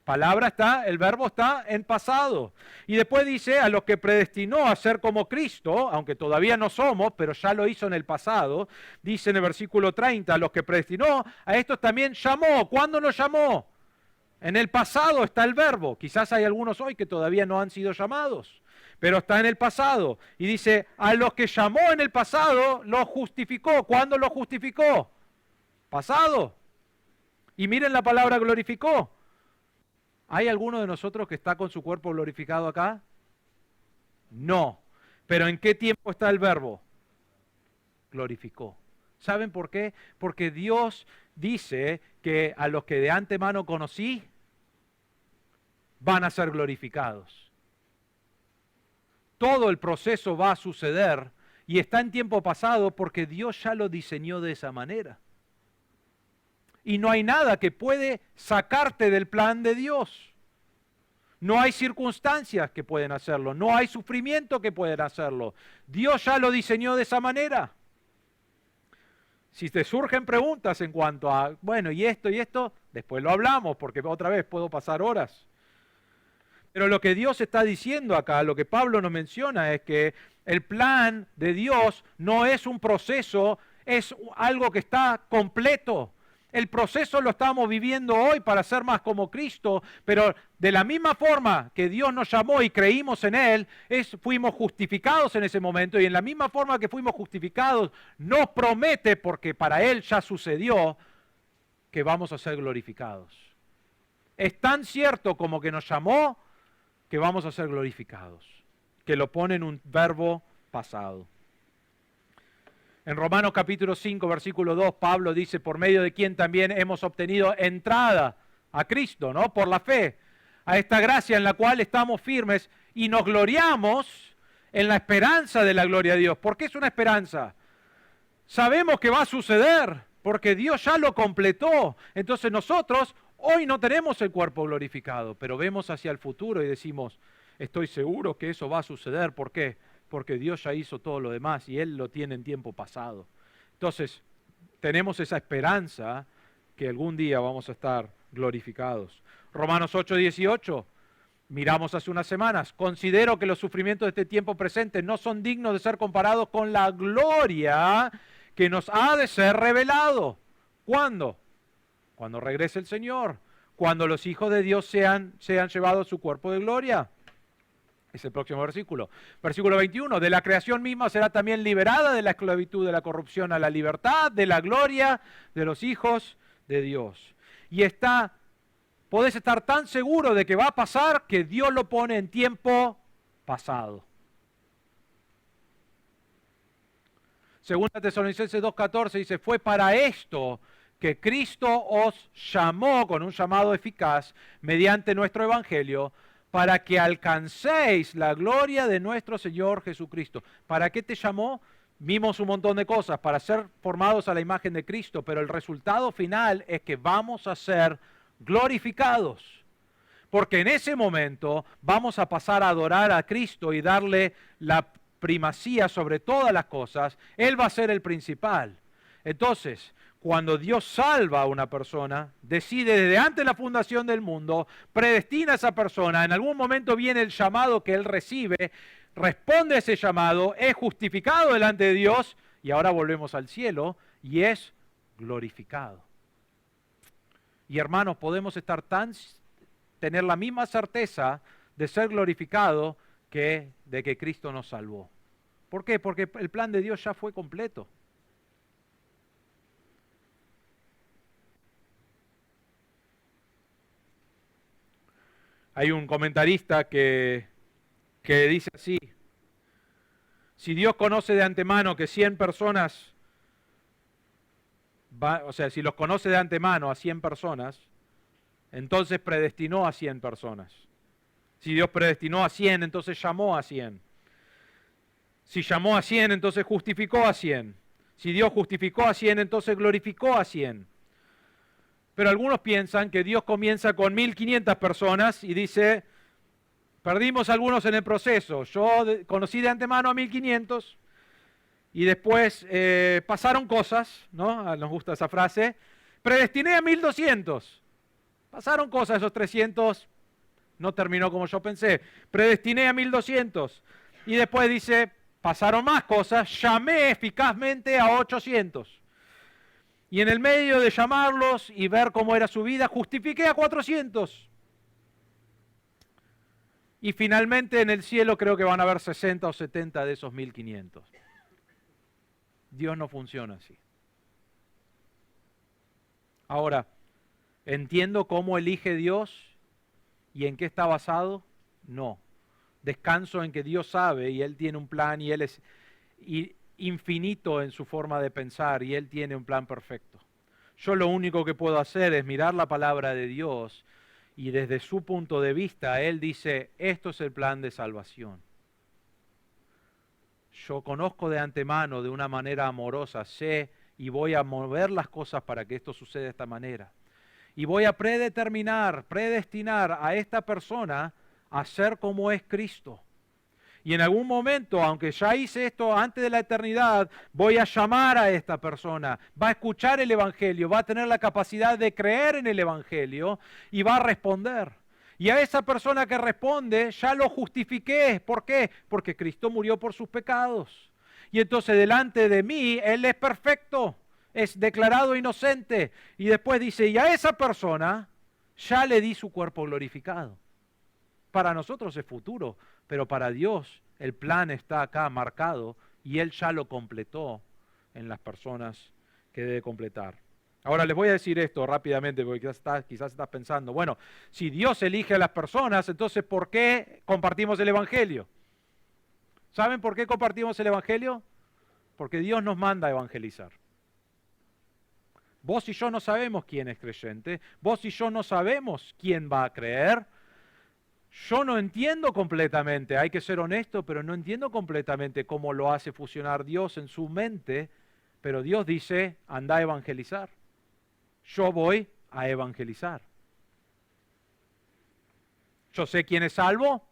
El verbo está en pasado. Y después dice, a los que predestinó a ser como Cristo, aunque todavía no somos, pero ya lo hizo en el pasado, dice en el versículo 30, a los que predestinó, a estos también llamó. ¿Cuándo nos llamó? En el pasado está el verbo. Quizás hay algunos hoy que todavía no han sido llamados, pero está en el pasado. Y dice, a los que llamó en el pasado, los justificó. ¿Cuándo los justificó? Pasado. Y miren la palabra glorificó. ¿Hay alguno de nosotros que está con su cuerpo glorificado acá? No. ¿Pero en qué tiempo está el verbo? Glorificó. ¿Saben por qué? Porque Dios dice que a los que de antemano conocí, van a ser glorificados. Todo el proceso va a suceder y está en tiempo pasado porque Dios ya lo diseñó de esa manera. Y no hay nada que puede sacarte del plan de Dios. No hay circunstancias que pueden hacerlo, no hay sufrimiento que pueden hacerlo. Dios ya lo diseñó de esa manera. Si te surgen preguntas en cuanto a, bueno, y esto, después lo hablamos, porque otra vez puedo pasar horas. Pero lo que Dios está diciendo acá, lo que Pablo nos menciona es que el plan de Dios no es un proceso, es algo que está completo. El proceso lo estamos viviendo hoy para ser más como Cristo, pero de la misma forma que Dios nos llamó y creímos en Él, fuimos justificados en ese momento y en la misma forma que fuimos justificados, nos promete, porque para Él ya sucedió, que vamos a ser glorificados. Es tan cierto como que nos llamó, que vamos a ser glorificados, que lo pone en un verbo pasado. En Romanos capítulo 5, versículo 2, Pablo dice, por medio de quien también hemos obtenido entrada a Cristo, ¿no? Por la fe, a esta gracia en la cual estamos firmes y nos gloriamos en la esperanza de la gloria de Dios. ¿Por qué es una esperanza? Sabemos que va a suceder, porque Dios ya lo completó. Entonces nosotros hoy no tenemos el cuerpo glorificado, pero vemos hacia el futuro y decimos, estoy seguro que eso va a suceder. ¿Por qué? Porque Dios ya hizo todo lo demás y Él lo tiene en tiempo pasado. Entonces, tenemos esa esperanza que algún día vamos a estar glorificados. Romanos 8:18, miramos hace unas semanas, considero que los sufrimientos de este tiempo presente no son dignos de ser comparados con la gloria que nos ha de ser revelado. ¿Cuándo? Cuando regrese el Señor, cuando los hijos de Dios sean llevados a su cuerpo de gloria. Es el próximo versículo. Versículo 21. De la creación misma será también liberada de la esclavitud de la corrupción a la libertad, de la gloria de los hijos de Dios. Y podés estar tan seguro de que va a pasar que Dios lo pone en tiempo pasado. Segunda Tesalonicenses 2:14 dice, fue para esto que Cristo os llamó con un llamado eficaz mediante nuestro evangelio, para que alcancéis la gloria de nuestro Señor Jesucristo. ¿Para qué te llamó? Vimos un montón de cosas, para ser formados a la imagen de Cristo, pero el resultado final es que vamos a ser glorificados. Porque en ese momento vamos a pasar a adorar a Cristo y darle la primacía sobre todas las cosas. Él va a ser el principal. Entonces, cuando Dios salva a una persona, decide desde antes de la fundación del mundo, predestina a esa persona, en algún momento viene el llamado que él recibe, responde a ese llamado, es justificado delante de Dios, y ahora volvemos al cielo, y es glorificado. Y hermanos, podemos tener la misma certeza de ser glorificado que de que Cristo nos salvó. ¿Por qué? Porque el plan de Dios ya fue completo. Hay un comentarista que dice así, si Dios conoce de antemano que 100 personas, si los conoce de antemano a 100 personas, entonces predestinó a 100 personas. Si Dios predestinó a 100, entonces llamó a 100. Si llamó a 100, entonces justificó a 100. Si Dios justificó a 100, entonces glorificó a 100. Pero algunos piensan que Dios comienza con 1500 personas y dice, perdimos algunos en el proceso. Yo conocí de antemano a 1500 y después pasaron cosas, ¿no? Nos gusta esa frase. Predestiné a 1200. Pasaron cosas, esos 300 no terminó como yo pensé. Predestiné a 1200. Y después dice, pasaron más cosas, llamé eficazmente a 800. Y en el medio de llamarlos y ver cómo era su vida, justifiqué a 400. Y finalmente en el cielo creo que van a haber 60 o 70 de esos 1500. Dios no funciona así. Ahora, ¿entiendo cómo elige Dios y en qué está basado? No. Descanso en que Dios sabe y Él tiene un plan y Él es infinito en su forma de pensar y Él tiene un plan perfecto. Yo lo único que puedo hacer es mirar la palabra de Dios y desde su punto de vista Él dice, esto es el plan de salvación. Yo conozco de antemano, de una manera amorosa, sé y voy a mover las cosas para que esto suceda de esta manera. Y voy a predestinar a esta persona a ser como es Cristo. Y en algún momento, aunque ya hice esto antes de la eternidad, voy a llamar a esta persona, va a escuchar el Evangelio, va a tener la capacidad de creer en el Evangelio y va a responder. Y a esa persona que responde, ya lo justifiqué. ¿Por qué? Porque Cristo murió por sus pecados. Y entonces delante de mí, Él es perfecto, es declarado inocente. Y después dice, y a esa persona ya le di su cuerpo glorificado. Para nosotros es futuro, pero para Dios el plan está acá marcado y Él ya lo completó en las personas que debe completar. Ahora les voy a decir esto rápidamente porque quizás estás pensando, bueno, si Dios elige a las personas, entonces ¿por qué compartimos el Evangelio? ¿Saben por qué compartimos el Evangelio? Porque Dios nos manda a evangelizar. Vos y yo no sabemos quién es creyente, vos y yo no sabemos quién va a creer. Yo no entiendo completamente, hay que ser honesto, pero no entiendo completamente cómo lo hace fusionar Dios en su mente, pero Dios dice, anda a evangelizar. Yo voy a evangelizar. Yo sé quién es salvo,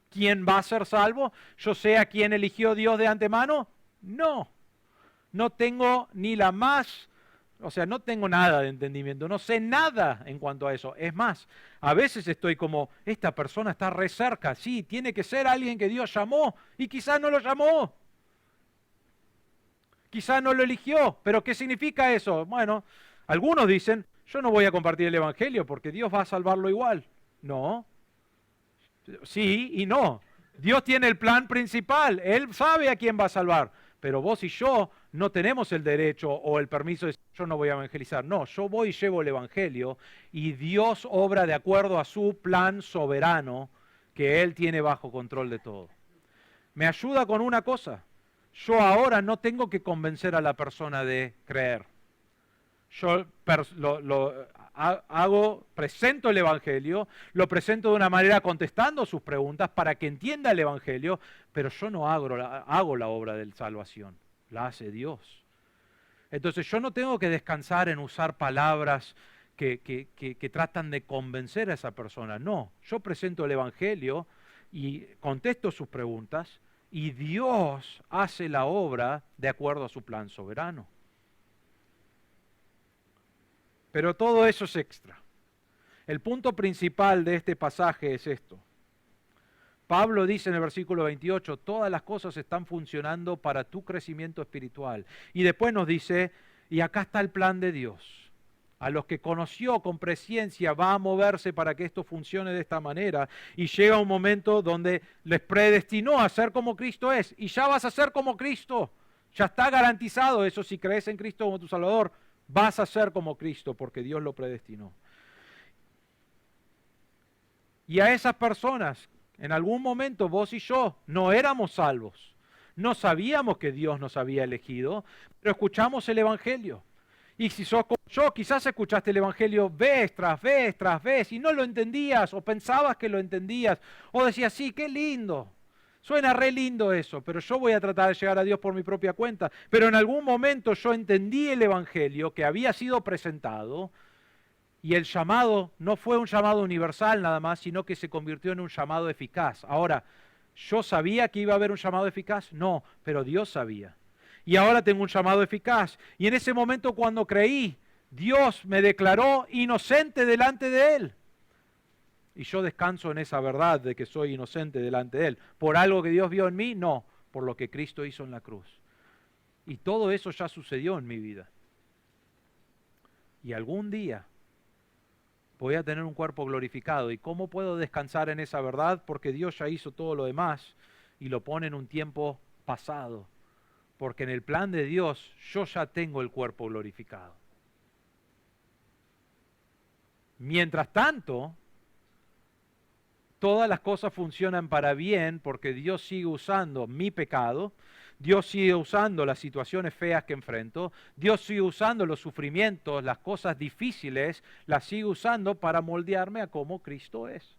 quién va a ser salvo, yo sé a quién eligió Dios de antemano. No tengo ni la más, no tengo nada de entendimiento, no sé nada en cuanto a eso. Es más, a veces estoy como, esta persona está re cerca, sí, tiene que ser alguien que Dios llamó y quizás no lo llamó. Quizás no lo eligió, pero ¿qué significa eso? Bueno, algunos dicen, yo no voy a compartir el Evangelio porque Dios va a salvarlo igual. No, sí y no. Dios tiene el plan principal, Él sabe a quién va a salvar, pero vos y yo no tenemos el derecho o el permiso de decir, yo no voy a evangelizar. No, yo voy y llevo el Evangelio y Dios obra de acuerdo a su plan soberano que Él tiene bajo control de todo. Me ayuda con una cosa. Yo ahora no tengo que convencer a la persona de creer. Yo presento el Evangelio, lo presento de una manera contestando sus preguntas para que entienda el Evangelio, pero yo no hago la obra de salvación, la hace Dios. Entonces yo no tengo que descansar en usar palabras que tratan de convencer a esa persona. No, yo presento el Evangelio y contesto sus preguntas y Dios hace la obra de acuerdo a su plan soberano. Pero todo eso es extra. El punto principal de este pasaje es esto. Pablo dice en el versículo 28, todas las cosas están funcionando para tu crecimiento espiritual. Y después nos dice, y acá está el plan de Dios. A los que conoció con presciencia va a moverse para que esto funcione de esta manera. Y llega un momento donde les predestinó a ser como Cristo es. Y ya vas a ser como Cristo. Ya está garantizado eso si crees en Cristo como tu Salvador. Vas a ser como Cristo porque Dios lo predestinó. Y a esas personas, en algún momento vos y yo no éramos salvos. No sabíamos que Dios nos había elegido, pero escuchamos el Evangelio. Y si sos como yo, quizás escuchaste el Evangelio vez tras vez tras vez y no lo entendías o pensabas que lo entendías o decías, sí, qué lindo. Suena re lindo eso, pero yo voy a tratar de llegar a Dios por mi propia cuenta. Pero en algún momento yo entendí el Evangelio que había sido presentado y el llamado no fue un llamado universal nada más, sino que se convirtió en un llamado eficaz. Ahora, ¿yo sabía que iba a haber un llamado eficaz? No, pero Dios sabía. Y ahora tengo un llamado eficaz. Y en ese momento cuando creí, Dios me declaró inocente delante de Él. Y yo descanso en esa verdad de que soy inocente delante de Él. ¿Por algo que Dios vio en mí? No, por lo que Cristo hizo en la cruz. Y todo eso ya sucedió en mi vida. Y algún día voy a tener un cuerpo glorificado. ¿Y cómo puedo descansar en esa verdad? Porque Dios ya hizo todo lo demás y lo pone en un tiempo pasado. Porque en el plan de Dios yo ya tengo el cuerpo glorificado. Mientras tanto, todas las cosas funcionan para bien porque Dios sigue usando mi pecado, Dios sigue usando las situaciones feas que enfrento, Dios sigue usando los sufrimientos, las cosas difíciles, las sigue usando para moldearme a cómo Cristo es.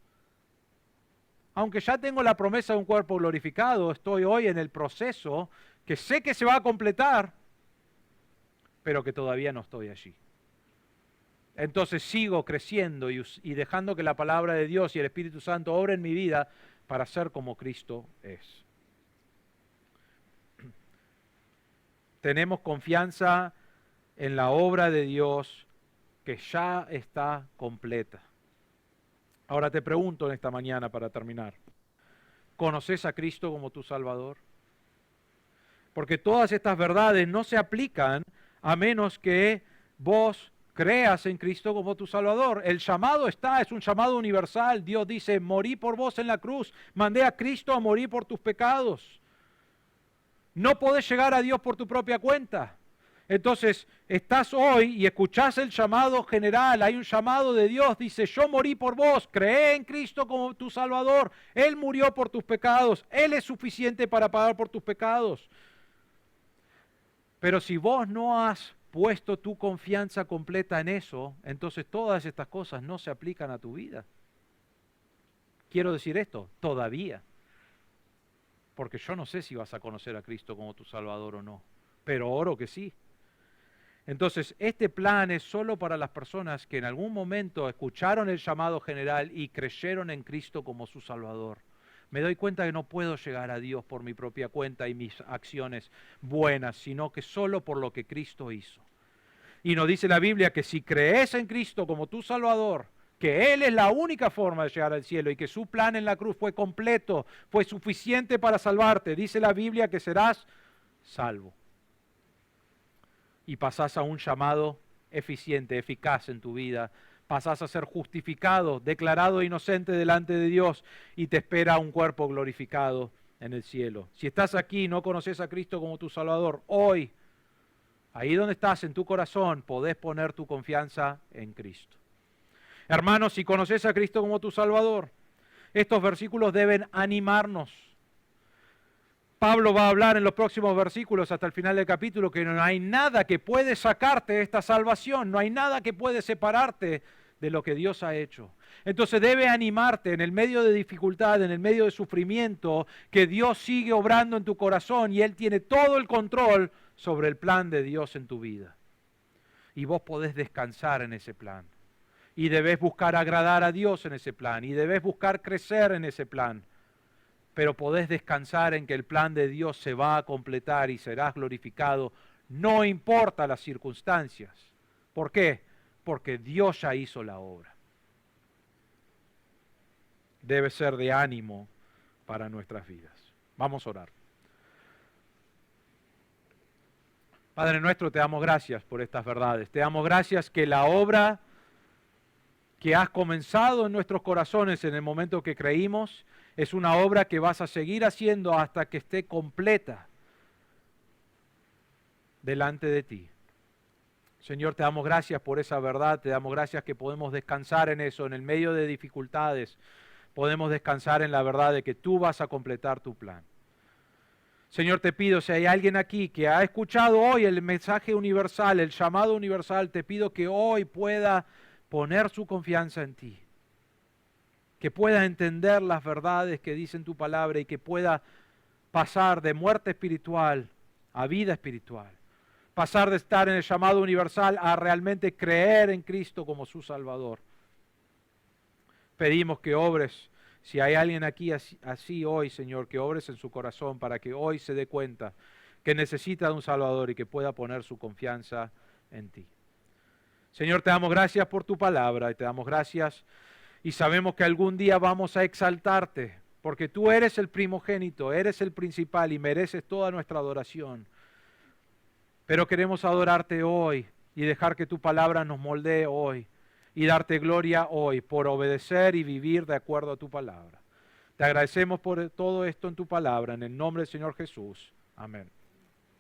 Aunque ya tengo la promesa de un cuerpo glorificado, estoy hoy en el proceso que sé que se va a completar, pero que todavía no estoy allí. Entonces sigo creciendo y dejando que la palabra de Dios y el Espíritu Santo obren en mi vida para ser como Cristo es. Tenemos confianza en la obra de Dios que ya está completa. Ahora te pregunto en esta mañana para terminar, ¿conoces a Cristo como tu Salvador? Porque todas estas verdades no se aplican a menos que vos creas en Cristo como tu Salvador. El llamado es un llamado universal. Dios dice, morí por vos en la cruz, mandé a Cristo a morir por tus pecados. No podés llegar a Dios por tu propia cuenta. Entonces, estás hoy y escuchás el llamado general, hay un llamado de Dios, dice, yo morí por vos, cree en Cristo como tu Salvador, Él murió por tus pecados, Él es suficiente para pagar por tus pecados. Pero si vos no has puesto tu confianza completa en eso, entonces todas estas cosas no se aplican a tu vida. Quiero decir esto, todavía, porque yo no sé si vas a conocer a Cristo como tu Salvador o no, pero oro que sí. Entonces, este plan es solo para las personas que en algún momento escucharon el llamado general y creyeron en Cristo como su Salvador. Me doy cuenta que no puedo llegar a Dios por mi propia cuenta y mis acciones buenas, sino que solo por lo que Cristo hizo. Y nos dice la Biblia que si crees en Cristo como tu Salvador, que Él es la única forma de llegar al cielo y que su plan en la cruz fue completo, fue suficiente para salvarte, dice la Biblia que serás salvo. Y pasás a un llamado eficiente, eficaz en tu vida. Pasás a ser justificado, declarado inocente delante de Dios y te espera un cuerpo glorificado en el cielo. Si estás aquí y no conoces a Cristo como tu Salvador, hoy, ahí donde estás en tu corazón, podés poner tu confianza en Cristo. Hermanos, si conoces a Cristo como tu Salvador, estos versículos deben animarnos. Pablo va a hablar en los próximos versículos hasta el final del capítulo que no hay nada que puede sacarte de esta salvación, no hay nada que puede separarte de lo que Dios ha hecho. Entonces debe animarte en el medio de dificultad, en el medio de sufrimiento, que Dios sigue obrando en tu corazón y Él tiene todo el control sobre el plan de Dios en tu vida. Y vos podés descansar en ese plan. Y debés buscar agradar a Dios en ese plan. Y debés buscar crecer en ese plan. Pero podés descansar en que el plan de Dios se va a completar y serás glorificado, no importa las circunstancias. ¿Por qué? Porque Dios ya hizo la obra. Debe ser de ánimo para nuestras vidas. Vamos a orar. Padre nuestro, te damos gracias por estas verdades. Te damos gracias que la obra que has comenzado en nuestros corazones en el momento que creímos, es una obra que vas a seguir haciendo hasta que esté completa delante de ti. Señor, te damos gracias por esa verdad, te damos gracias que podemos descansar en eso, en el medio de dificultades, podemos descansar en la verdad de que tú vas a completar tu plan. Señor, te pido, si hay alguien aquí que ha escuchado hoy el mensaje universal, el llamado universal, te pido que hoy pueda poner su confianza en ti. Que pueda entender las verdades que dice tu palabra y que pueda pasar de muerte espiritual a vida espiritual. Pasar de estar en el llamado universal a realmente creer en Cristo como su Salvador. Pedimos que obres, si hay alguien aquí así hoy, Señor, que obres en su corazón para que hoy se dé cuenta que necesita de un Salvador y que pueda poner su confianza en ti. Señor, te damos gracias por tu palabra y te damos gracias y sabemos que algún día vamos a exaltarte, porque tú eres el primogénito, eres el principal y mereces toda nuestra adoración. Pero queremos adorarte hoy y dejar que tu palabra nos moldee hoy y darte gloria hoy por obedecer y vivir de acuerdo a tu palabra. Te agradecemos por todo esto en tu palabra, en el nombre del Señor Jesús. Amén.